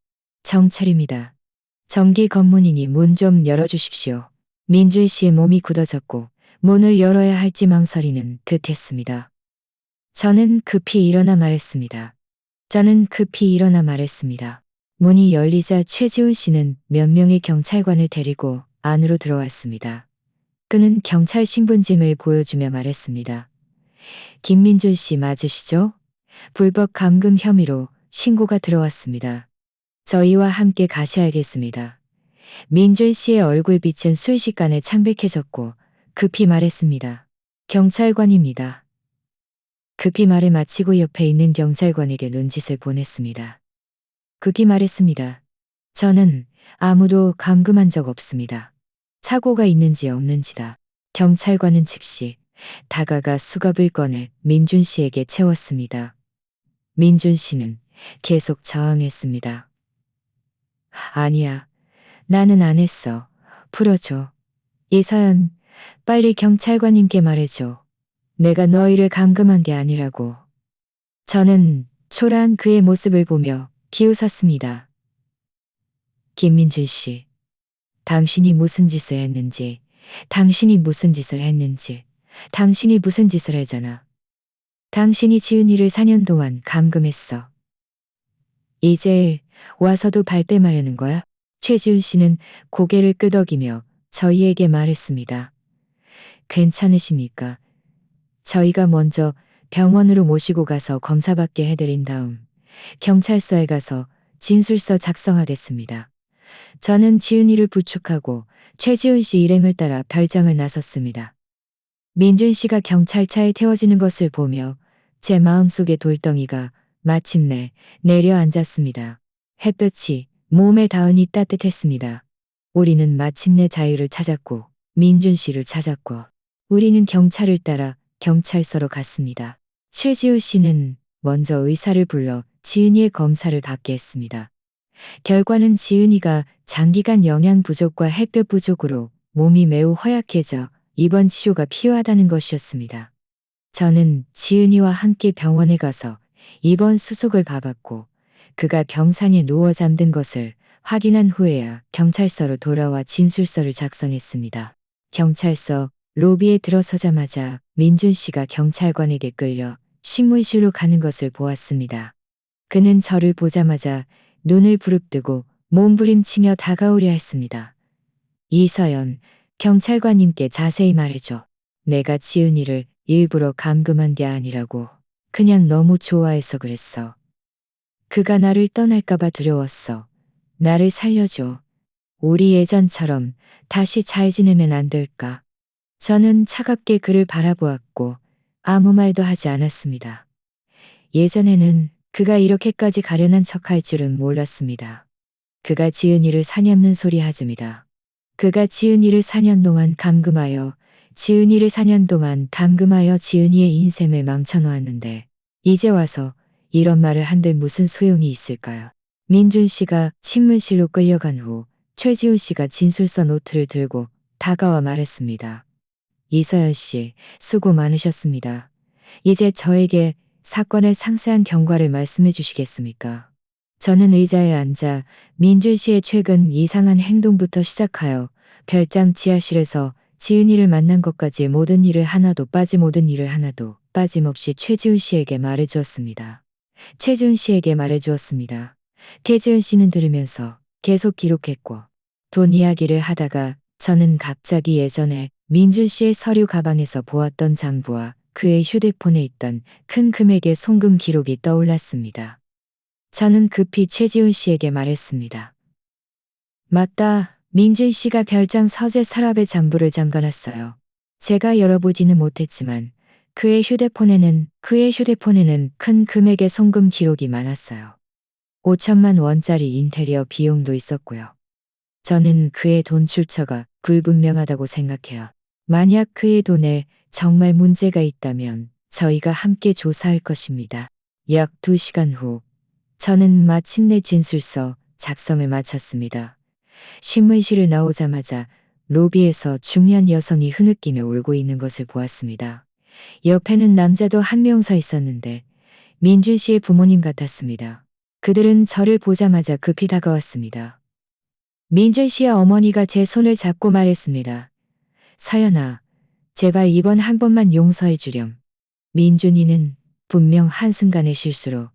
정찰입니다. 정기 검문이니 문 좀 열어주십시오. 민준 씨의 몸이 굳어졌고 문을 열어야 할지 망설이는 듯했습니다. 저는 급히 일어나 말했습니다. 문이 열리자 최지훈 씨는 몇 명의 경찰관을 데리고 안으로 들어왔습니다. 그는 경찰 신분증을 보여주며 말했습니다. 김민준 씨 맞으시죠? 불법 감금 혐의로 신고가 들어왔습니다. 저희와 함께 가셔야겠습니다. 민준 씨의 얼굴빛은 순식간에 창백해졌고 급히 말했습니다. 경찰관입니다. 급히 말을 마치고 옆에 있는 경찰관에게 눈짓을 보냈습니다. 급히 말했습니다. 저는 아무도 감금한 적 없습니다. 사고가 있는지 없는지다. 경찰관은 즉시 다가가 수갑을 꺼내 민준 씨에게 채웠습니다. 민준 씨는 계속 저항했습니다. 아니야. 나는 안 했어. 풀어줘. 이서연, 빨리 경찰관님께 말해줘. 내가 너희를 감금한 게 아니라고. 저는 초라한 그의 모습을 보며 비웃었습니다. 김민준 씨, 당신이 무슨 짓을 했는지, 당신이 무슨 짓을 했잖아. 당신이 지은이를 4년 동안 감금했어. 이제 와서도 발뺌하려는 거야? 최지훈 씨는 고개를 끄덕이며 저희에게 말했습니다. 괜찮으십니까? 저희가 먼저 병원으로 모시고 가서 검사받게 해드린 다음 경찰서에 가서 진술서 작성하겠습니다. 저는 지은이를 부축하고 최지은 씨 일행을 따라 별장을 나섰습니다. 민준 씨가 경찰차에 태워지는 것을 보며 제 마음속의 돌덩이가 마침내 내려앉았습니다. 햇볕이 몸에 닿으니 따뜻했습니다. 우리는 마침내 자유를 찾았고 민준 씨를 찾았고 우리는 경찰을 따라 경찰서로 갔습니다. 최지우 씨는 먼저 의사를 불러 지은이의 검사를 받게 했습니다. 결과는 지은이가 장기간 영양 부족과 햇볕 부족으로 몸이 매우 허약해져 입원 치료가 필요하다는 것이었습니다. 저는 지은이와 함께 병원에 가서 입원 수속을 받았고 그가 병상에 누워 잠든 것을 확인한 후에야 경찰서로 돌아와 진술서를 작성했습니다. 경찰서 로비에 들어서자마자 민준 씨가 경찰관에게 끌려 식무실로 가는 것을 보았습니다. 그는 저를 보자마자 눈을 부릅뜨고 몸부림치며 다가오려 했습니다. 이서연, 경찰관님께 자세히 말해줘. 내가 지은이를 일부러 감금한 게 아니라고. 그냥 너무 좋아해서 그랬어. 그가 나를 떠날까봐 두려웠어. 나를 살려줘. 우리 예전처럼 다시 잘 지내면 안 될까? 저는 차갑게 그를 바라보았고 아무 말도 하지 않았습니다. 예전에는 그가 이렇게까지 가련한 척할 줄은 몰랐습니다. 그가 지은이를 사냥는 소리 하집니다. 그가 지은이를 4년 동안 감금하여 지은이의 인생을 망쳐놓았는데 이제 와서 이런 말을 한들 무슨 소용이 있을까요? 민준 씨가 친문실로 끌려간 후 최지훈 씨가 진술서 노트를 들고 다가와 말했습니다. 이서연 씨, 수고 많으셨습니다. 이제 저에게 사건의 상세한 경과를 말씀해 주시겠습니까? 저는 의자에 앉아 민준 씨의 최근 이상한 행동부터 시작하여 별장 지하실에서 지은이를 만난 것까지 모든 일을 하나도 빠짐없이 최지훈 씨에게 말해주었습니다. 최지훈 씨는 들으면서 계속 기록했고 돈 이야기를 하다가 저는 갑자기 예전에 민준 씨의 서류 가방에서 보았던 장부와 그의 휴대폰에 있던 큰 금액의 송금 기록이 떠올랐습니다. 저는 급히 최지훈 씨에게 말했습니다. 맞다. 민준 씨가 별장 서재 서랍에 장부를 잠가놨어요. 제가 열어보지는 못했지만 그의 휴대폰에는 큰 금액의 송금 기록이 많았어요. 5천만 원짜리 인테리어 비용도 있었고요. 저는 그의 돈 출처가 불분명하다고 생각해요. 만약 그의 돈에 정말 문제가 있다면 저희가 함께 조사할 것입니다. 약 2시간 후 저는 마침내 진술서 작성을 마쳤습니다. 신문실을 나오자마자 로비에서 중년 여성이 흐느끼며 울고 있는 것을 보았습니다. 옆에는 남자도 한 명 서 있었는데 민준 씨의 부모님 같았습니다. 그들은 저를 보자마자 급히 다가왔습니다. 민준 씨의 어머니가 제 손을 잡고 말했습니다. 서연아, 제발 이번 한 번만 용서해 주렴. 민준이는 분명 한순간의 실수로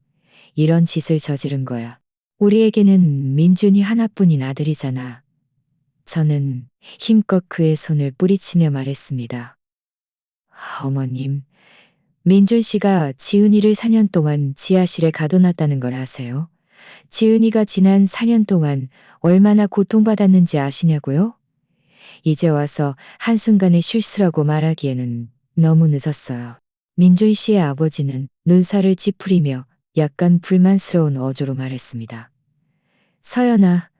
이런 짓을 저지른 거야. 우리에게는 민준이 하나뿐인 아들이잖아. 저는 힘껏 그의 손을 뿌리치며 말했습니다. 어머님, 민준 씨가 지은이를 4년 동안 지하실에 가둬놨다는 걸 아세요? 지은이가 지난 4년 동안 얼마나 고통받았는지 아시냐고요? 이제 와서 한순간의 실수라고 말하기에는 너무 늦었어요. 민준 씨의 아버지는 눈살을 찌푸리며 약간 불만스러운 어조로 말했습니다. 서연아,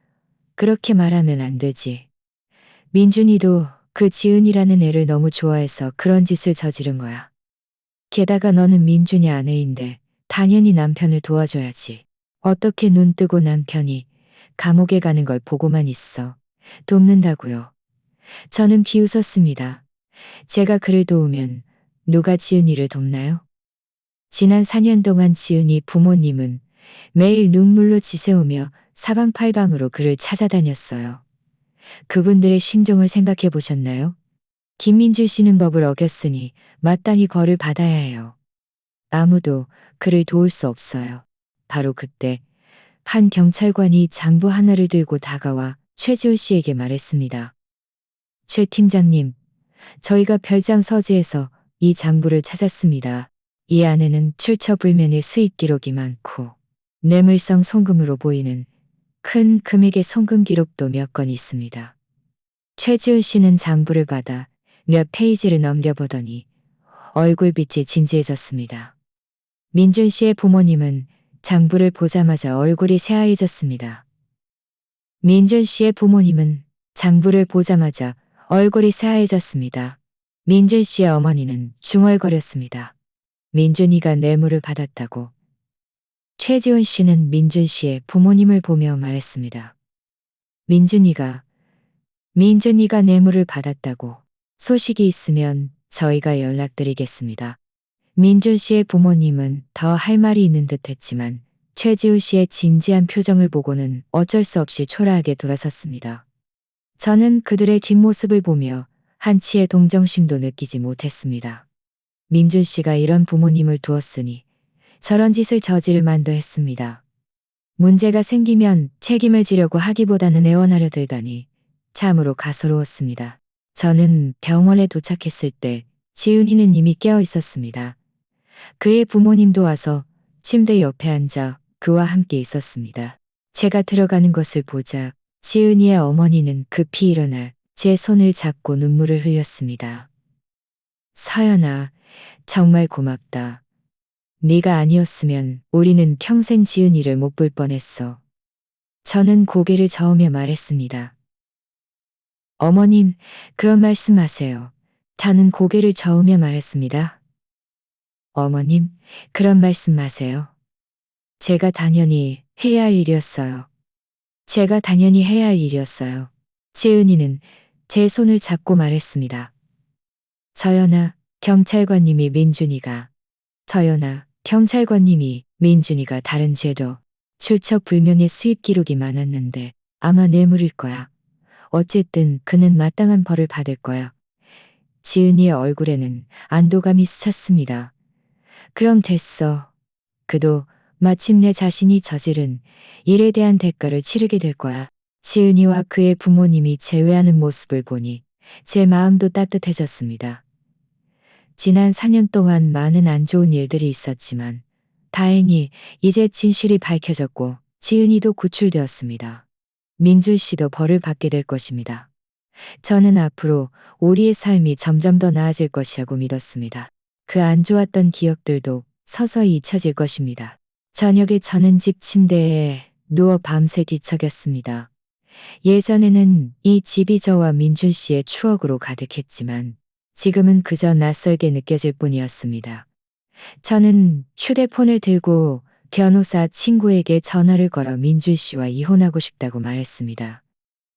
그렇게 말하면 안 되지. 민준이도 그 지은이라는 애를 너무 좋아해서 그런 짓을 저지른 거야. 게다가 너는 민준이 아내인데 당연히 남편을 도와줘야지. 어떻게 눈 뜨고 남편이 감옥에 가는 걸 보고만 있어. 돕는다고요. 저는 비웃었습니다. 제가 그를 도우면 누가 지은이를 돕나요? 지난 4년 동안 지은이 부모님은 매일 눈물로 지새우며 사방팔방으로 그를 찾아다녔어요. 그분들의 심정을 생각해 보셨나요? 김민주 씨는 법을 어겼으니 마땅히 벌을 받아야 해요. 아무도 그를 도울 수 없어요. 바로 그때 한 경찰관이 장부 하나를 들고 다가와 최지훈 씨에게 말했습니다. 최 팀장님, 저희가 별장 서재에서 이 장부를 찾았습니다. 이 안에는 출처불면의 수입 기록이 많고 뇌물성 송금으로 보이는 큰 금액의 송금 기록도 몇 건 있습니다. 최지훈 씨는 장부를 받아 몇 페이지를 넘겨보더니 얼굴빛이 진지해졌습니다. 민준 씨의 부모님은 장부를 보자마자 얼굴이 새하얘졌습니다. 민준 씨의 부모님은 장부를 보자마자 얼굴이 새하얘졌습니다. 민준 씨의 어머니는 중얼거렸습니다. 민준이가 뇌물을 받았다고. 최지훈 씨는 민준 씨의 부모님을 보며 말했습니다. 민준이가 뇌물을 받았다고. 소식이 있으면 저희가 연락드리겠습니다. 민준 씨의 부모님은 더 할 말이 있는 듯 했지만 최지훈 씨의 진지한 표정을 보고는 어쩔 수 없이 초라하게 돌아섰습니다. 저는 그들의 뒷모습을 보며 한치의 동정심도 느끼지 못했습니다. 민준 씨가 이런 부모님을 두었으니 저런 짓을 저지를 만도 했습니다. 문제가 생기면 책임을 지려고 하기보다는 애원하려 들다니 참으로 가소로웠습니다. 저는 병원에 도착했을 때 지은이는 이미 깨어 있었습니다. 그의 부모님도 와서 침대 옆에 앉아 그와 함께 있었습니다. 제가 들어가는 것을 보자 지은이의 어머니는 급히 일어나 제 손을 잡고 눈물을 흘렸습니다. 서연아, 정말 고맙다. 네가 아니었으면 우리는 평생 지은이를 못 볼 뻔했어. 저는 고개를 저으며 말했습니다. 어머님, 그런 말씀하세요. 저는 고개를 저으며 말했습니다. 어머님, 그런 말씀 마세요. 제가 당연히 해야 할 일이었어요. 제가 당연히 해야 할 일이었어요. 지은이는 제 손을 잡고 말했습니다. 서연아, 경찰관님이 민준이가 다른 죄도 출처 불명의 수입 기록이 많았는데 아마 뇌물일 거야. 어쨌든 그는 마땅한 벌을 받을 거야. 지은이의 얼굴에는 안도감이 스쳤습니다. 그럼 됐어. 그도 마침내 자신이 저지른 일에 대한 대가를 치르게 될 거야. 지은이와 그의 부모님이 재회하는 모습을 보니 제 마음도 따뜻해졌습니다. 지난 4년 동안 많은 안 좋은 일들이 있었지만 다행히 이제 진실이 밝혀졌고 지은이도 구출되었습니다. 민준 씨도 벌을 받게 될 것입니다. 저는 앞으로 우리의 삶이 점점 더 나아질 것이라고 믿었습니다. 그 안 좋았던 기억들도 서서히 잊혀질 것입니다. 저녁에 저는 집 침대에 누워 밤새 뒤척였습니다. 예전에는 이 집이 저와 민준 씨의 추억으로 가득했지만 지금은 그저 낯설게 느껴질 뿐이었습니다. 저는 휴대폰을 들고 변호사 친구에게 전화를 걸어 민준 씨와 이혼하고 싶다고 말했습니다.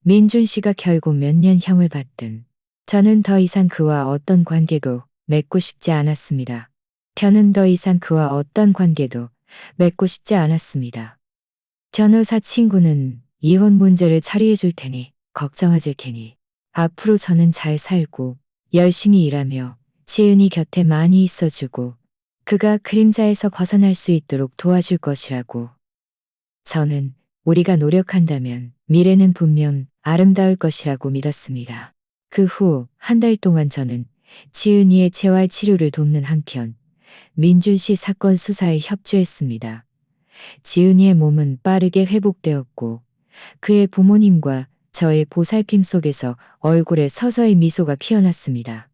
민준 씨가 결국 몇 년 형을 받든 저는 더 이상 그와 어떤 관계도 맺고 싶지 않았습니다. 변호사 친구는 이혼 문제를 처리해 줄 테니 걱정하지 테니 앞으로 저는 잘 살고 열심히 일하며 지은이 곁에 많이 있어주고 그가 그림자에서 벗어날 수 있도록 도와줄 것이라고. 저는 우리가 노력한다면 미래는 분명 아름다울 것이라고 믿었습니다. 그 후 한 달 동안 저는 지은이의 재활 치료를 돕는 한편 민준 씨 사건 수사에 협조했습니다. 지은이의 몸은 빠르게 회복되었고 그의 부모님과 저의 보살핌 속에서 얼굴에 서서히 미소가 피어났습니다.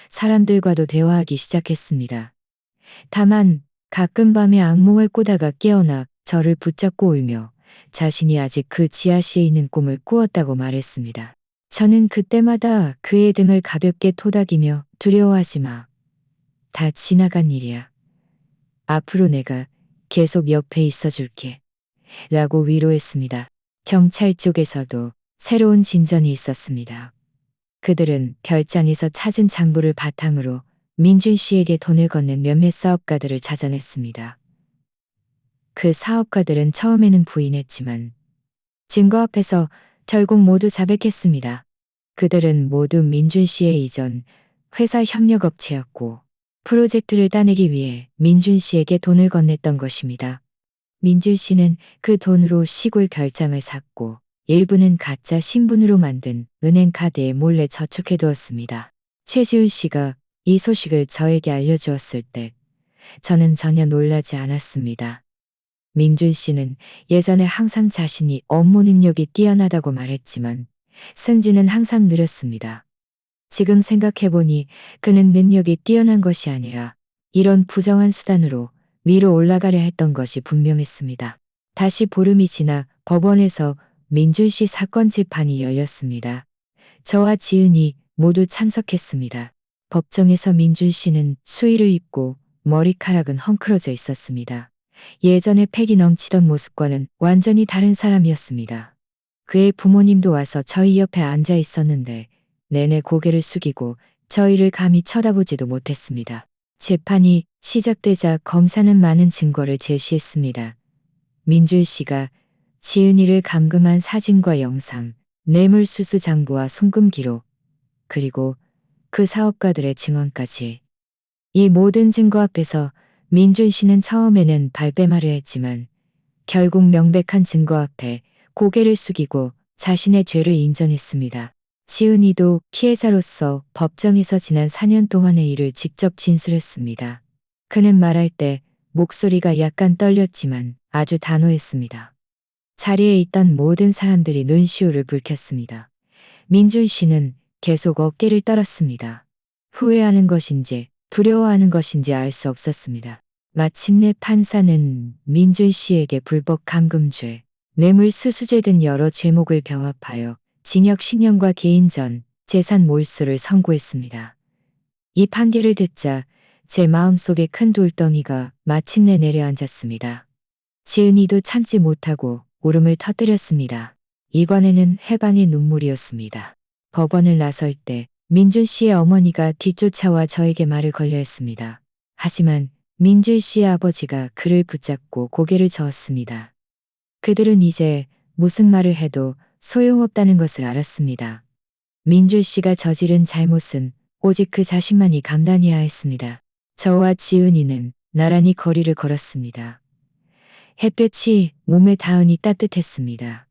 사람들과도 대화하기 시작했습니다. 다만 가끔 밤에 악몽을 꾸다가 깨어나 저를 붙잡고 울며 자신이 아직 그 지하실에 있는 꿈을 꾸었다고 말했습니다. 저는 그때마다 그의 등을 가볍게 토닥이며 두려워하지 마. 다 지나간 일이야. 앞으로 내가 계속 옆에 있어줄게. 라고 위로했습니다. 경찰 쪽에서도 새로운 진전이 있었습니다. 그들은 별장에서 찾은 장부를 바탕으로 민준 씨에게 돈을 건넨 몇몇 사업가들을 찾아냈습니다. 그 사업가들은 처음에는 부인했지만 증거 앞에서 결국 모두 자백했습니다. 그들은 모두 민준 씨의 이전 회사 협력업체였고 프로젝트를 따내기 위해 민준 씨에게 돈을 건넸던 것입니다. 민준 씨는 그 돈으로 시골 별장을 샀고 일부는 가짜 신분으로 만든 은행 카드에 몰래 저축해 두었습니다. 최지훈 씨가 이 소식을 저에게 알려주었을 때 저는 전혀 놀라지 않았습니다. 민준 씨는 예전에 항상 자신이 업무 능력이 뛰어나다고 말했지만 승진은 항상 느렸습니다. 지금 생각해보니 그는 능력이 뛰어난 것이 아니라 이런 부정한 수단으로 위로 올라가려 했던 것이 분명했습니다. 다시 보름이 지나 법원에서 민준 씨 사건 재판이 열렸습니다. 저와 지은이 모두 참석했습니다. 법정에서 민준 씨는 수의를 입고 머리카락은 헝클어져 있었습니다. 예전에 패기 넘치던 모습과는 완전히 다른 사람이었습니다. 그의 부모님도 와서 저희 옆에 앉아 있었는데 내내 고개를 숙이고 저희를 감히 쳐다보지도 못했습니다. 재판이 시작되자 검사는 많은 증거를 제시했습니다. 민준 씨가 지은이를 감금한 사진과 영상, 뇌물수수 장부와 송금 기록, 그리고 그 사업가들의 증언까지. 이 모든 증거 앞에서 민준 씨는 처음에는 발뺌하려 했지만 결국 명백한 증거 앞에 고개를 숙이고 자신의 죄를 인정했습니다. 지은이도 피해자로서 법정에서 지난 4년 동안의 일을 직접 진술했습니다. 그는 말할 때 목소리가 약간 떨렸지만 아주 단호했습니다. 자리에 있던 모든 사람들이 눈시울을 붉혔습니다. 민준 씨는 계속 어깨를 떨었습니다. 후회하는 것인지 두려워하는 것인지 알 수 없었습니다. 마침내 판사는 민준 씨에게 불법 감금죄, 뇌물수수죄 등 여러 죄목을 병합하여 징역 10년과 개인전, 재산 몰수를 선고했습니다. 이 판결을 듣자 제 마음속에 큰 돌덩이가 마침내 내려앉았습니다. 지은이도 참지 못하고 울음을 터뜨렸습니다. 이번에는 해방의 눈물이었습니다. 법원을 나설 때 민준 씨의 어머니가 뒤쫓아와 저에게 말을 걸려 했습니다. 하지만 민준 씨의 아버지가 그를 붙잡고 고개를 저었습니다. 그들은 이제 무슨 말을 해도 소용없다는 것을 알았습니다. 민준 씨가 저지른 잘못은 오직 그 자신만이 감당해야 했습니다. 저와 지은이는 나란히 거리를 걸었습니다. 햇볕이 몸에 닿으니 따뜻했습니다.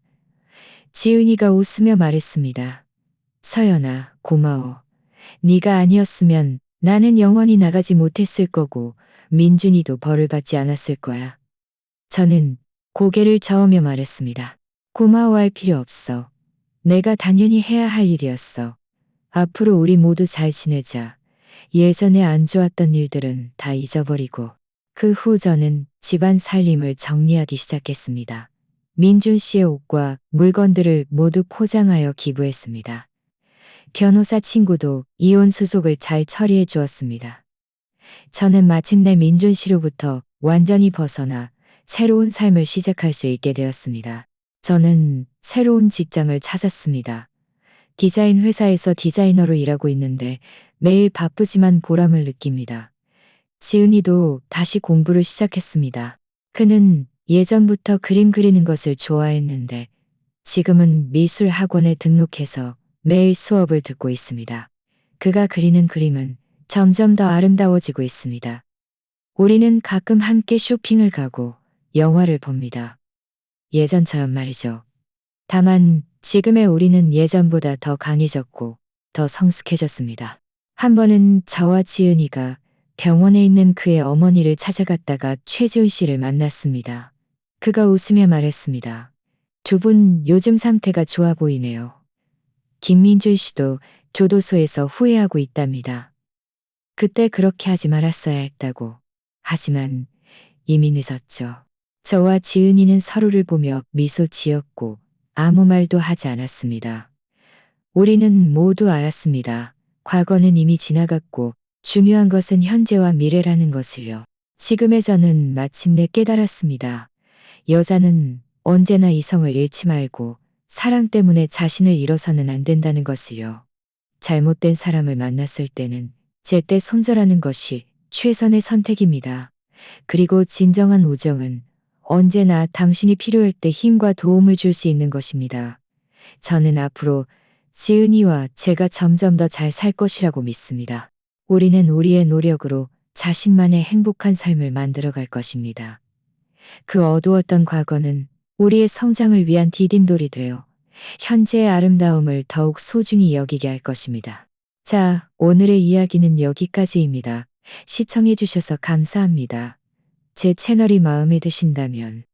지은이가 웃으며 말했습니다. 서연아, 고마워. 네가 아니었으면 나는 영원히 나가지 못했을 거고 민준이도 벌을 받지 않았을 거야. 저는 고개를 저으며 말했습니다. 고마워할 필요 없어. 내가 당연히 해야 할 일이었어. 앞으로 우리 모두 잘 지내자. 예전에 안 좋았던 일들은 다 잊어버리고. 그 후 저는 집안 살림을 정리하기 시작했습니다. 민준 씨의 옷과 물건들을 모두 포장하여 기부했습니다. 변호사 친구도 이혼 수속을 잘 처리해 주었습니다. 저는 마침내 민준 씨로부터 완전히 벗어나 새로운 삶을 시작할 수 있게 되었습니다. 저는 새로운 직장을 찾았습니다. 디자인 회사에서 디자이너로 일하고 있는데 매일 바쁘지만 보람을 느낍니다. 지은이도 다시 공부를 시작했습니다. 그는 예전부터 그림 그리는 것을 좋아했는데 지금은 미술 학원에 등록해서 매일 수업을 듣고 있습니다. 그가 그리는 그림은 점점 더 아름다워지고 있습니다. 우리는 가끔 함께 쇼핑을 가고 영화를 봅니다. 예전처럼 말이죠. 다만 지금의 우리는 예전보다 더 강해졌고 더 성숙해졌습니다. 한 번은 저와 지은이가 병원에 있는 그의 어머니를 찾아갔다가 최지훈 씨를 만났습니다. 그가 웃으며 말했습니다. 두 분 요즘 상태가 좋아 보이네요. 김민준 씨도 교도소에서 후회하고 있답니다. 그때 그렇게 하지 말았어야 했다고. 하지만 이미 늦었죠. 저와 지은이는 서로를 보며 미소 지었고 아무 말도 하지 않았습니다. 우리는 모두 알았습니다. 과거는 이미 지나갔고 중요한 것은 현재와 미래라는 것을요. 지금의 저는 마침내 깨달았습니다. 여자는 언제나 이성을 잃지 말고 사랑 때문에 자신을 잃어서는 안 된다는 것을요. 잘못된 사람을 만났을 때는 제때 손절하는 것이 최선의 선택입니다. 그리고 진정한 우정은 언제나 당신이 필요할 때 힘과 도움을 줄 수 있는 것입니다. 저는 앞으로 지은이와 제가 점점 더 잘 살 것이라고 믿습니다. 우리는 우리의 노력으로 자신만의 행복한 삶을 만들어갈 것입니다. 그 어두웠던 과거는 우리의 성장을 위한 디딤돌이 되어 현재의 아름다움을 더욱 소중히 여기게 할 것입니다. 자, 오늘의 이야기는 여기까지입니다. 시청해주셔서 감사합니다. 제 채널이 마음에 드신다면